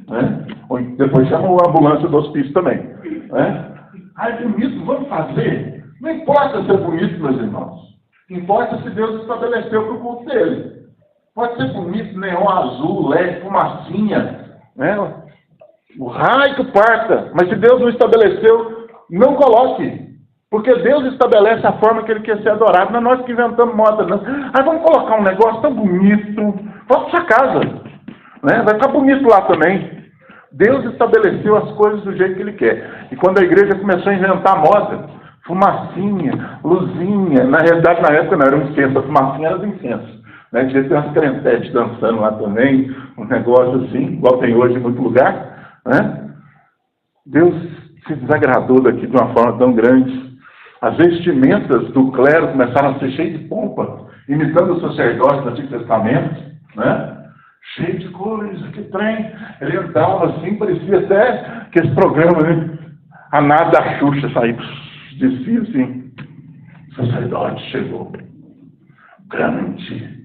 Né? Ou depois chama a ambulância do hospício também. Né? Ah, é bonito, vamos fazer. Não importa se é bonito, meus irmãos. Importa se Deus estabeleceu para o culto dele. Pode ser bonito, neon azul, LED, fumacinha. Né? O raio que parta. Mas se Deus não estabeleceu, não coloque. Porque Deus estabelece a forma que Ele quer ser adorado. Não é nós que inventamos moda, não. Ah, vamos colocar um negócio tão bonito. Volta para sua casa. Né? Vai ficar bonito lá também. Deus estabeleceu as coisas do jeito que Ele quer. E quando a igreja começou a inventar moda, fumacinha, luzinha, na realidade, na época não era um incenso, a fumacinha era do incenso. Né? Devia ter umas crentetes dançando lá também, um negócio assim, igual tem hoje em muito lugar. Né? Deus se desagradou daqui de uma forma tão grande. As vestimentas do clero começaram a ser cheias de pompa, imitando os sacerdotes do Antigo Testamento, né? Cheio de coisa, que trem. Ele entrava assim, parecia até que esse programa, né? A nada da Xuxa saiu, descia assim. O sacerdote chegou. Grande.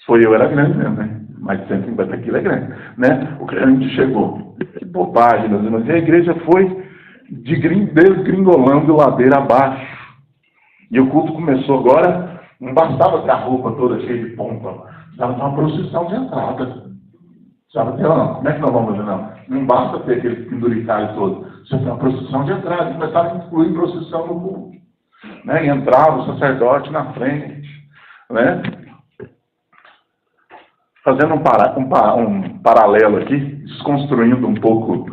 Eu era grande mesmo, né? Mas 150 quilos é grande, né? O grande chegou. Que bobagem, meus irmãos. E a igreja foi desgringolando ladeira abaixo. E o culto começou agora, não bastava ter a roupa toda cheia de pompa, precisava ter uma procissão de entrada. Precisava ter, não, como é que nós vamos fazer, não? Não basta ter aquele penduricário todo. Isso foi uma procissão de entrada. E começaram a incluir procissão no culto. Né? E entrava o sacerdote na frente, né? Fazendo um paralelo aqui, desconstruindo um pouco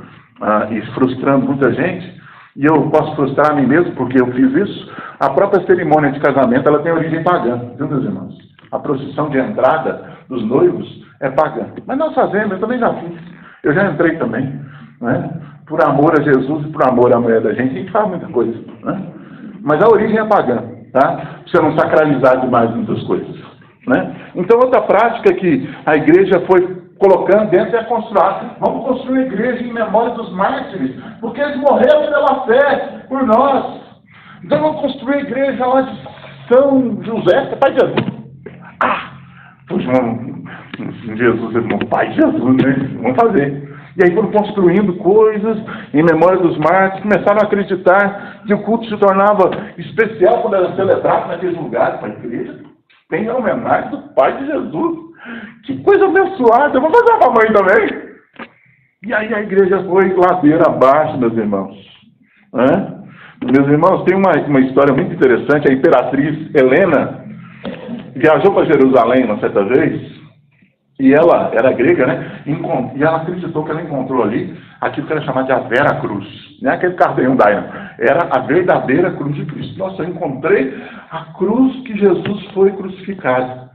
e frustrando muita gente, e eu posso frustrar a mim mesmo porque eu fiz isso. A própria cerimônia de casamento, ela tem origem pagã, viu, meus irmãos? A procissão de entrada dos noivos é pagã. Mas nós fazemos, eu também já fiz. Eu já entrei também, né? Por amor a Jesus e por amor à mulher da gente, a gente faz muita coisa, né? Mas a origem é pagã, tá? Pra você não sacralizar demais muitas coisas, né? Então, outra prática que a igreja foi colocando dentro é construir. Vamos construir uma igreja em memória dos mártires, porque eles morreram pela fé por nós. Então, vamos construir a igreja lá de São José, que é pai de Jesus. Puxa, Jesus é meu pai Jesus, né? Vamos fazer. E aí foram construindo coisas em memória dos mártires, começaram a acreditar que o culto se tornava especial quando era celebrado naqueles lugares. Para a igreja tem a homenagem do pai de Jesus. Que coisa abençoada, vamos fazer uma mãe também. E aí a igreja foi ladeira abaixo, meus irmãos. Meus irmãos, tem uma história muito interessante. A imperatriz Helena viajou para Jerusalém uma certa vez. E ela era grega, né? E ela acreditou que ela encontrou ali aquilo que era chamado de a Vera Cruz. Não é aquele cardeão da era a verdadeira cruz de Cristo. Nossa, eu encontrei a cruz que Jesus foi crucificado.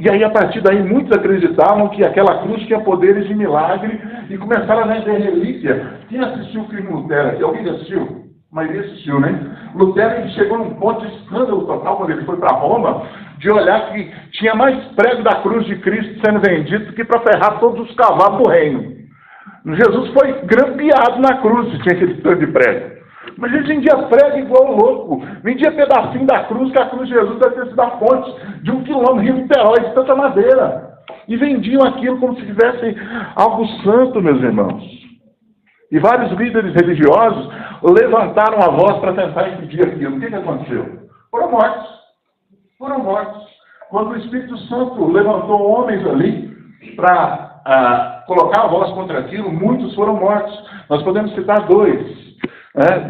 E aí, a partir daí, muitos acreditavam que aquela cruz tinha poderes de milagre e começaram a vender relíquia. Quem assistiu o filme Lutero aqui? Alguém assistiu? A maioria assistiu, né? Lutero chegou num ponto de escândalo total quando ele foi para Roma, de olhar que tinha mais prego da cruz de Cristo sendo vendido do que para ferrar todos os cavalos do reino. Jesus foi grampeado na cruz, se tinha aquele tanto de prego. Mas ele vendia prego igual um louco, vendia pedacinho da cruz, que a cruz de Jesus deve ter sido a fonte de 1 quilômetro, Rio Niterói, de tanta madeira. E vendiam aquilo como se tivesse algo santo, meus irmãos. E vários líderes religiosos levantaram a voz para tentar impedir aquilo. O que aconteceu? Foram mortos. Foram mortos. Quando o Espírito Santo levantou homens ali para colocar a voz contra aquilo, muitos foram mortos. Nós podemos citar dois.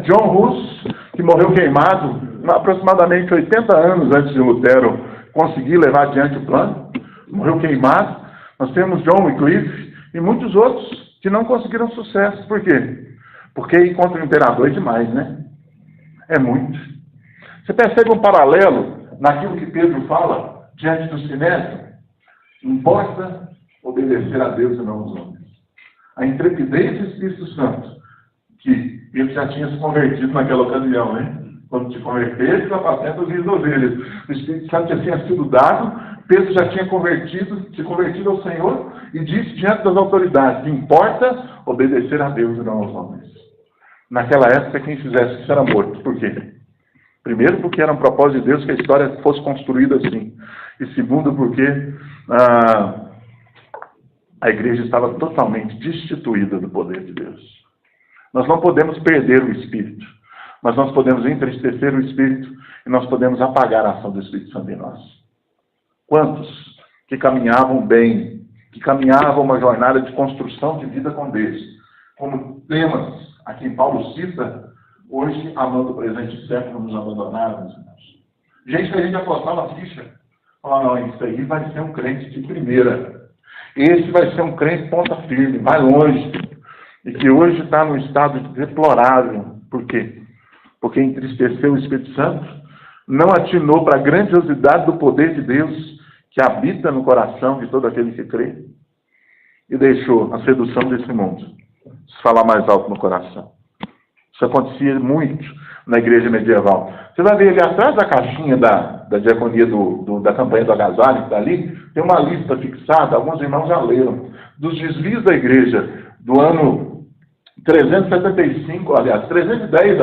John Hus, que morreu queimado aproximadamente 80 anos antes de Lutero conseguir levar adiante o plano. Morreu queimado. Nós temos John Wycliffe e muitos outros que não conseguiram sucesso. Por quê? Porque ir contra o imperador é demais, né? É muito. Você percebe um paralelo naquilo que Pedro fala diante do Sinédrio? Importa obedecer a Deus e não aos homens. A intrepidez do Espírito Santo, que ele já tinha se convertido naquela ocasião, né? Quando te converteste, apacenta os filhos das ovelhas. O Espírito Santo já tinha sido dado, Pedro já tinha se convertido ao Senhor e disse diante das autoridades que importa obedecer a Deus e não aos homens. Naquela época, quem fizesse isso era morto. Por quê? Primeiro, porque era um propósito de Deus que a história fosse construída assim. E segundo, porque a igreja estava totalmente destituída do poder de Deus. Nós não podemos perder o Espírito, mas nós podemos entristecer o Espírito e nós podemos apagar a ação do Espírito Santo em nós. Quantos que caminhavam bem, que caminhavam uma jornada de construção de vida com Deus, como temas a quem Paulo cita, hoje, amando o presente século, nos abandonaram, meus irmãos. Gente que a gente apostava a ficha, falava, não, isso aí vai ser um crente de primeira. Esse vai ser um crente ponta firme, vai longe. E que hoje está num estado deplorável. Por quê? Porque entristeceu o Espírito Santo, não atinou para a grandiosidade do poder de Deus que habita no coração de todo aquele que crê e deixou a sedução desse mundo se falar mais alto no coração. Isso acontecia muito na igreja medieval. Você vai ver ali atrás da caixinha da diaconia da campanha do agasalho, que está ali, tem uma lista fixada, alguns irmãos já leram, dos desvios da igreja do ano 375, aliás, 310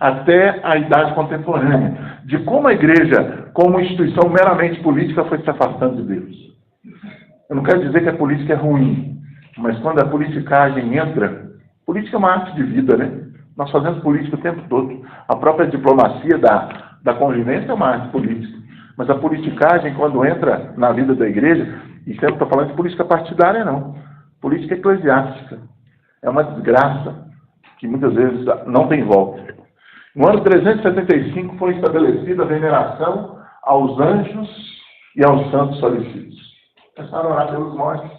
até a idade contemporânea, de como a igreja, como instituição meramente política, foi se afastando de Deus. Eu não quero dizer que a política é ruim, mas quando a politicagem entra, política é uma arte de vida, né? Nós fazemos política o tempo todo. A própria diplomacia da convivência é uma arte política. Mas a politicagem, quando entra na vida da igreja, e eu não estou falando de política partidária, não. Política eclesiástica. É uma desgraça. que muitas vezes não tem volta. No ano 375 foi estabelecida a veneração aos anjos e aos santos falecidos. Começaram a orar pelos mortos.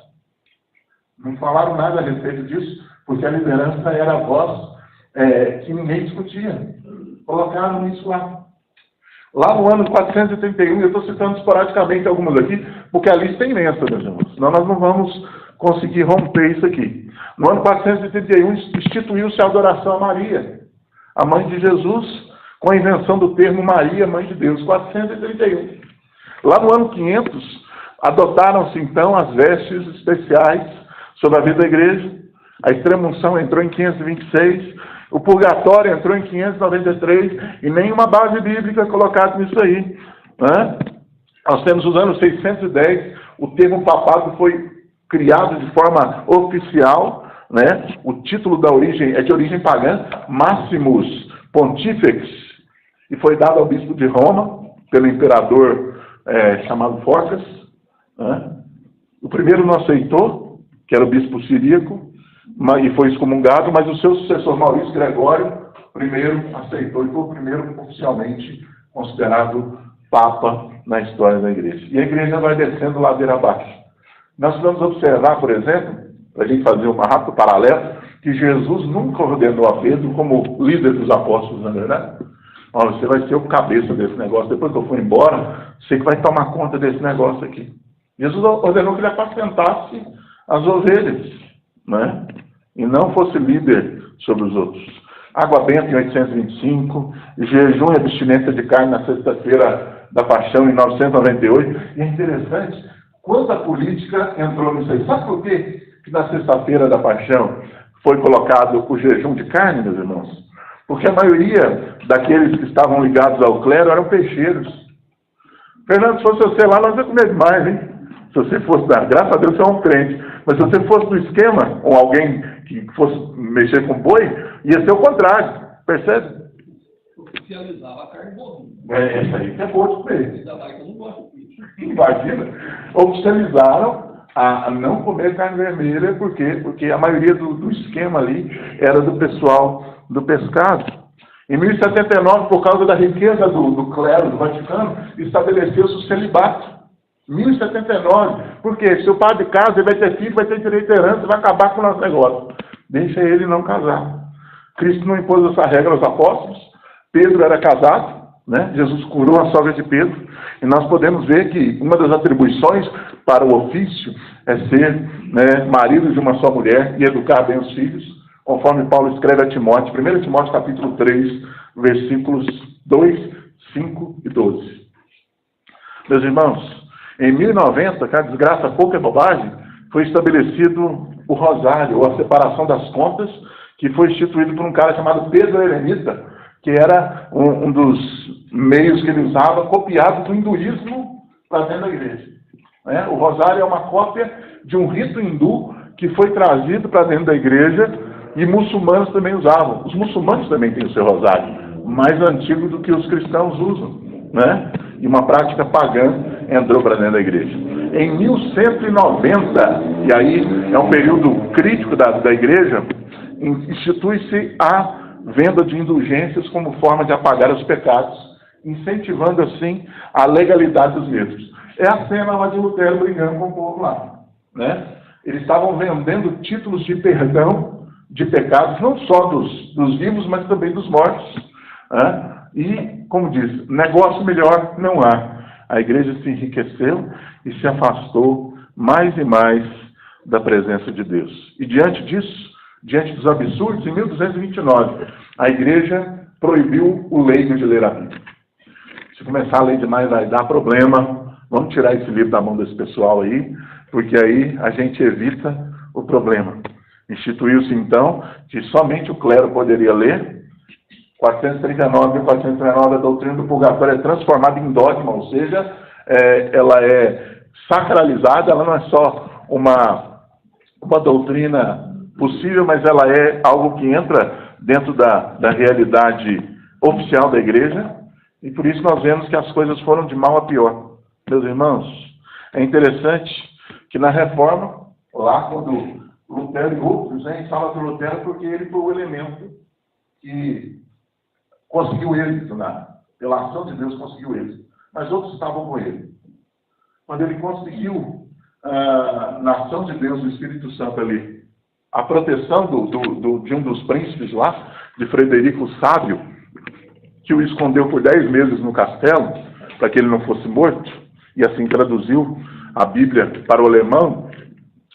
Não falaram nada a respeito disso, porque a liderança era a voz que ninguém discutia. Colocaram isso lá. Lá no ano 431, eu estou citando esporadicamente algumas aqui, porque a lista é imensa, meus irmãos. Senão nós não vamos conseguir romper isso aqui. No ano 431, instituiu-se a adoração a Maria, a mãe de Jesus, com a invenção do termo Maria, mãe de Deus. 431. Lá no ano 500, adotaram-se então as vestes especiais sobre a vida da igreja. A extrema-unção entrou em 526, o purgatório entrou em 593, e nenhuma base bíblica colocada nisso aí, né? Nós temos os anos 610, o termo papado foi criado de forma oficial, né? O título da origem é de origem pagã, Maximus Pontifex, e foi dado ao bispo de Roma, pelo imperador chamado Forcas, né? O primeiro não aceitou, que era o bispo siríaco, e foi excomungado, mas o seu sucessor Maurício Gregório primeiro aceitou e foi o primeiro oficialmente considerado Papa na história da igreja. E a igreja vai descendo ladeira abaixo. Nós vamos observar, por exemplo, para a gente fazer um rápido paralelo, que Jesus nunca ordenou a Pedro como líder dos apóstolos, não é verdade? Olha, você vai ser o cabeça desse negócio. Depois que eu for embora, você que vai tomar conta desse negócio aqui. Jesus ordenou que ele apacentasse as ovelhas, né? E não fosse líder sobre os outros. Água benta em 825, jejum e abstinência de carne na sexta-feira da Paixão em 998. E é interessante, quanta política entrou nisso aí. Sabe por quê que na sexta-feira da Paixão foi colocado o jejum de carne, meus irmãos? Porque a maioria daqueles que estavam ligados ao clero eram peixeiros. Fernando, se fosse você lá, nós ia comer demais, hein? Se você fosse, graças a Deus, você é um crente. Mas se você fosse do esquema, ou alguém que fosse mexer com boi, ia ser o contrário. Percebe? Oficializava a carne bovina. Isso aí que é bom de comer. Ainda mais que eu não gosto disso. Imagina. Oficializaram a não comer carne vermelha, por quê? Porque a maioria do esquema ali era do pessoal do pescado. Em 1079, por causa da riqueza do clero do Vaticano, estabeleceu-se o celibato. 1079. Por quê? Se o padre casa, ele vai ter filho, vai ter direito à herança, vai acabar com o nosso negócio. Deixa ele não casar. Cristo não impôs essa regra aos apóstolos. Pedro era casado, né? Jesus curou a sogra de Pedro. E nós podemos ver que uma das atribuições para o ofício é ser, né, marido de uma só mulher e educar bem os filhos, conforme Paulo escreve a Timóteo, 1 Timóteo capítulo 3, versículos 2, 5 e 12. Meus irmãos, em 1090, que a desgraça pouca é bobagem, foi estabelecido o rosário, ou a separação das contas, que foi instituído por um cara chamado Pedro Eremita, que era um dos meios que ele usava, copiado do hinduísmo para dentro da igreja. O rosário é uma cópia de um rito hindu que foi trazido para dentro da igreja e muçulmanos também usavam. Os muçulmanos também têm o seu rosário, mais antigo do que os cristãos usam, né? E uma prática pagã entrou para dentro da igreja. Em 1190, e aí é um período crítico da igreja, institui-se a venda de indulgências como forma de apagar os pecados, incentivando assim a legalidade dos mesmos. É a cena lá de Lutero brigando com o povo lá, né? Eles estavam vendendo títulos de perdão de pecados, não só dos vivos, mas também dos mortos, né? E, como diz, negócio melhor não há. A igreja se enriqueceu e se afastou mais e mais da presença de Deus. E diante disso, diante dos absurdos, em 1229, a igreja proibiu o leigo de ler a Bíblia. Se começar a ler demais vai dar problema. Vamos tirar esse livro da mão desse pessoal aí, porque aí a gente evita o problema. Instituiu-se então que somente o clero poderia ler. 439 e 439, a doutrina do purgatório é transformada em dogma, ou seja, ela é sacralizada, ela não é só uma doutrina possível, mas ela é algo que entra dentro da realidade oficial da igreja, e por isso nós vemos que as coisas foram de mal a pior. Meus irmãos, é interessante que na reforma, lá quando Lutero e outros, né? A gente fala do Lutero porque ele foi o elemento que conseguiu êxito, pela ação de Deus conseguiu êxito. Mas outros estavam com ele. Quando ele conseguiu, na ação de Deus, o Espírito Santo ali, a proteção de um dos príncipes lá, de Frederico o Sábio, que o escondeu por 10 meses no castelo, para que ele não fosse morto, e assim traduziu a Bíblia para o alemão,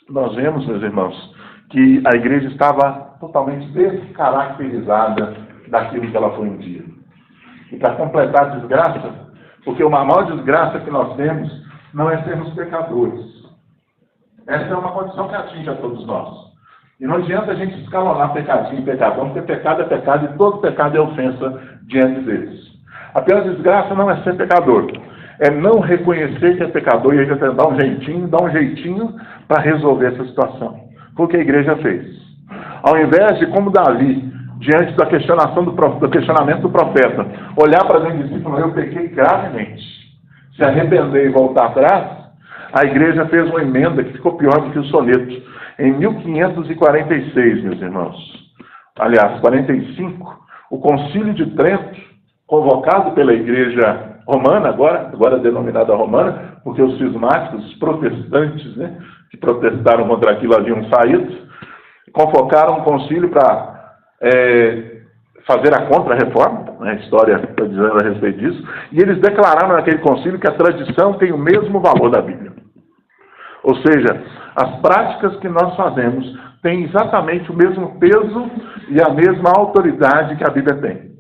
nós vemos, meus irmãos, que a igreja estava totalmente descaracterizada daquilo que ela foi um dia. E para completar a desgraça, porque uma maior desgraça que nós temos não é sermos pecadores. Essa é uma condição que atinge a todos nós. E não adianta a gente escalonar pecadinho e pecadão, porque pecado é pecado e todo pecado é ofensa diante deles. A pior desgraça não é ser pecador, é não reconhecer que é pecador e a gente dar um jeitinho para resolver essa situação. Foi o que a igreja fez. Ao invés de, como Davi, diante da do questionamento do profeta, olhar para dentro de si e falar, eu pequei gravemente, se arrepender e voltar atrás, a igreja fez uma emenda que ficou pior do que o soneto. Em 1546, meus irmãos, aliás, 45, o Concílio de Trento, convocado pela igreja romana, agora denominada romana, porque os cismáticos, os protestantes, né, que protestaram contra aquilo haviam saído, convocaram um concílio para fazer a contra-reforma, né, a história está dizendo a respeito disso, e eles declararam naquele concílio que a tradição tem o mesmo valor da Bíblia. Ou seja, as práticas que nós fazemos têm exatamente o mesmo peso e a mesma autoridade que a Bíblia tem.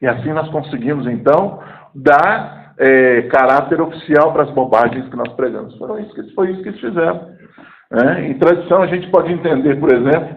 E assim nós conseguimos, então, dar caráter oficial para as bobagens que nós pregamos. Foi isso que eles fizeram. Em tradição, a gente pode entender, por exemplo,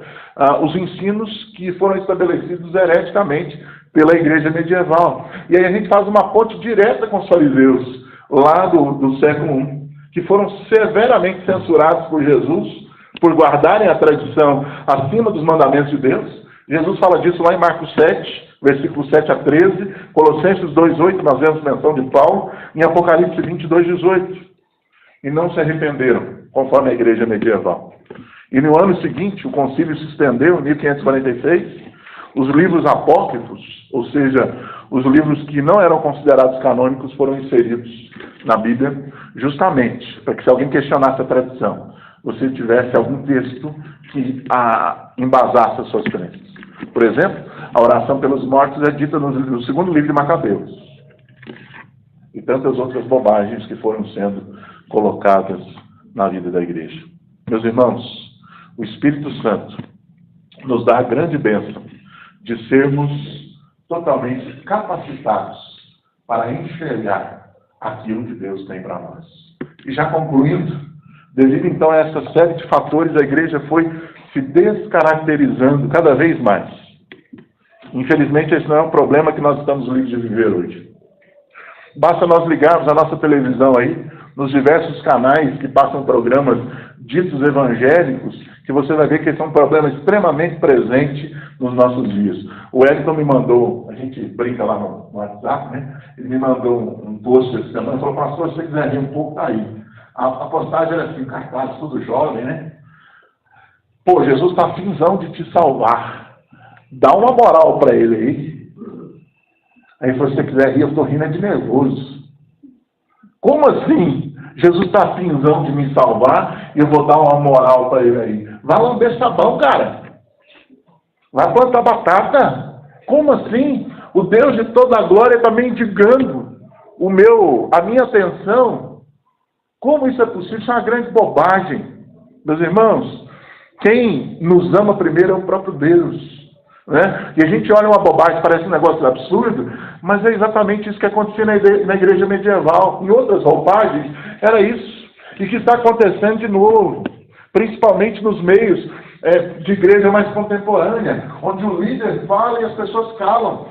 os ensinos que foram estabelecidos hereticamente pela igreja medieval. E aí a gente faz uma ponte direta com os fariseus, lá do século I, que foram severamente censurados por Jesus, por guardarem a tradição acima dos mandamentos de Deus. Jesus fala disso lá em Marcos 7, versículos 7 a 13, Colossenses 2,8, nós vemos menção de Paulo, em Apocalipse 22, 18. E não se arrependeram, conforme a igreja medieval. E no ano seguinte, o concílio se estendeu, em 1546, os livros apócrifos, ou seja, os livros que não eram considerados canônicos, foram inseridos na Bíblia, justamente para que, se alguém questionasse a tradição, você tivesse algum texto que embasasse as suas crenças. Por exemplo, a oração pelos mortos é dita no segundo livro de Macabeus. E tantas outras bobagens que foram sendo colocadas na vida da igreja. Meus irmãos, o Espírito Santo nos dá a grande bênção de sermos totalmente capacitados para enxergar aquilo que Deus tem para nós. E já concluindo, devido então a essa série de fatores, a igreja foi se descaracterizando cada vez mais. Infelizmente, esse não é um problema que nós estamos livres de viver hoje. Basta nós ligarmos a nossa televisão aí, nos diversos canais que passam programas ditos evangélicos, que você vai ver que esse é um problema extremamente presente nos nossos dias. O Wellington me mandou, a gente brinca lá no WhatsApp, né? Ele me mandou um post essa semana e falou, pastor, se você quiser rir um pouco, tá aí. A postagem era assim, cartaz, tudo jovem, né? Pô, Jesus está afinzão de te salvar. Dá uma moral para ele aí. Aí, se você quiser rir, eu estou rindo de nervoso. Como assim? Jesus está afinzão de me salvar e eu vou dar uma moral para ele aí. Vai lamber sabão, cara. Vai plantar batata. Como assim? O Deus de toda a glória está mendigando a minha atenção. Como isso é possível? Isso é uma grande bobagem. Meus irmãos, quem nos ama primeiro é o próprio Deus. Né? E a gente olha uma bobagem, parece um negócio absurdo, mas é exatamente isso que acontecia na igreja medieval. Em outras roupagens, era isso. E que está acontecendo de novo, principalmente nos meios de igreja mais contemporânea, onde o líder fala e as pessoas calam.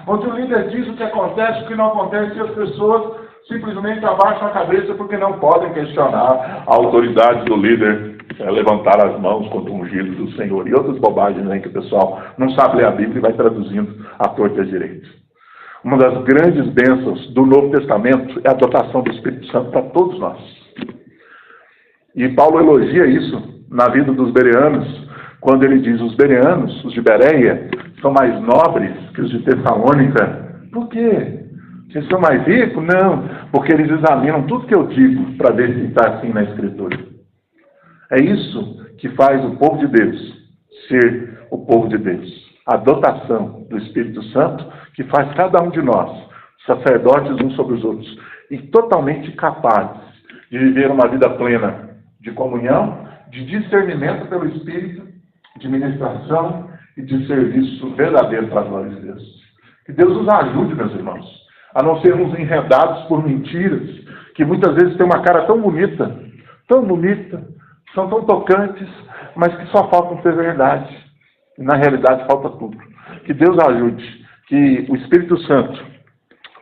Onde o líder diz o que acontece, o que não acontece, e as pessoas simplesmente abaixam a cabeça porque não podem questionar a autoridade do líder, levantar as mãos contra o ungido do Senhor. E outras bobagens aí que o pessoal não sabe ler a Bíblia e vai traduzindo à torta e à direita. Uma das grandes bênçãos do Novo Testamento é a dotação do Espírito Santo para todos nós. E Paulo elogia isso na vida dos bereanos, quando ele diz os bereanos, os de Bereia, são mais nobres que os de Tessalônica. Por quê? Vocês são mais ricos? Não, porque eles examinam tudo que eu digo para ver se está assim na Escritura. É isso que faz o povo de Deus ser o povo de Deus. A dotação do Espírito Santo que faz cada um de nós sacerdotes uns sobre os outros e totalmente capazes de viver uma vida plena de comunhão, de discernimento pelo Espírito, de ministração e de serviço verdadeiro para a glória de Deus. Que Deus nos ajude, meus irmãos, a não sermos enredados por mentiras, que muitas vezes têm uma cara tão bonita, são tão tocantes, mas que só faltam ser verdade. E na realidade falta tudo. Que Deus ajude, que o Espírito Santo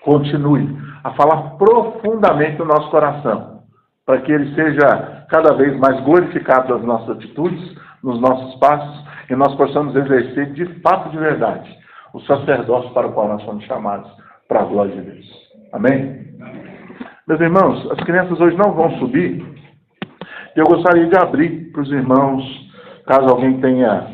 continue a falar profundamente no nosso coração, para que ele seja cada vez mais glorificado nas nossas atitudes, nos nossos passos, e nós possamos exercer de fato, de verdade, o sacerdócio para o qual nós somos chamados para a glória de Deus. Amém? Meus irmãos, as crianças hoje não vão subir. Eu gostaria de abrir para os irmãos, caso alguém tenha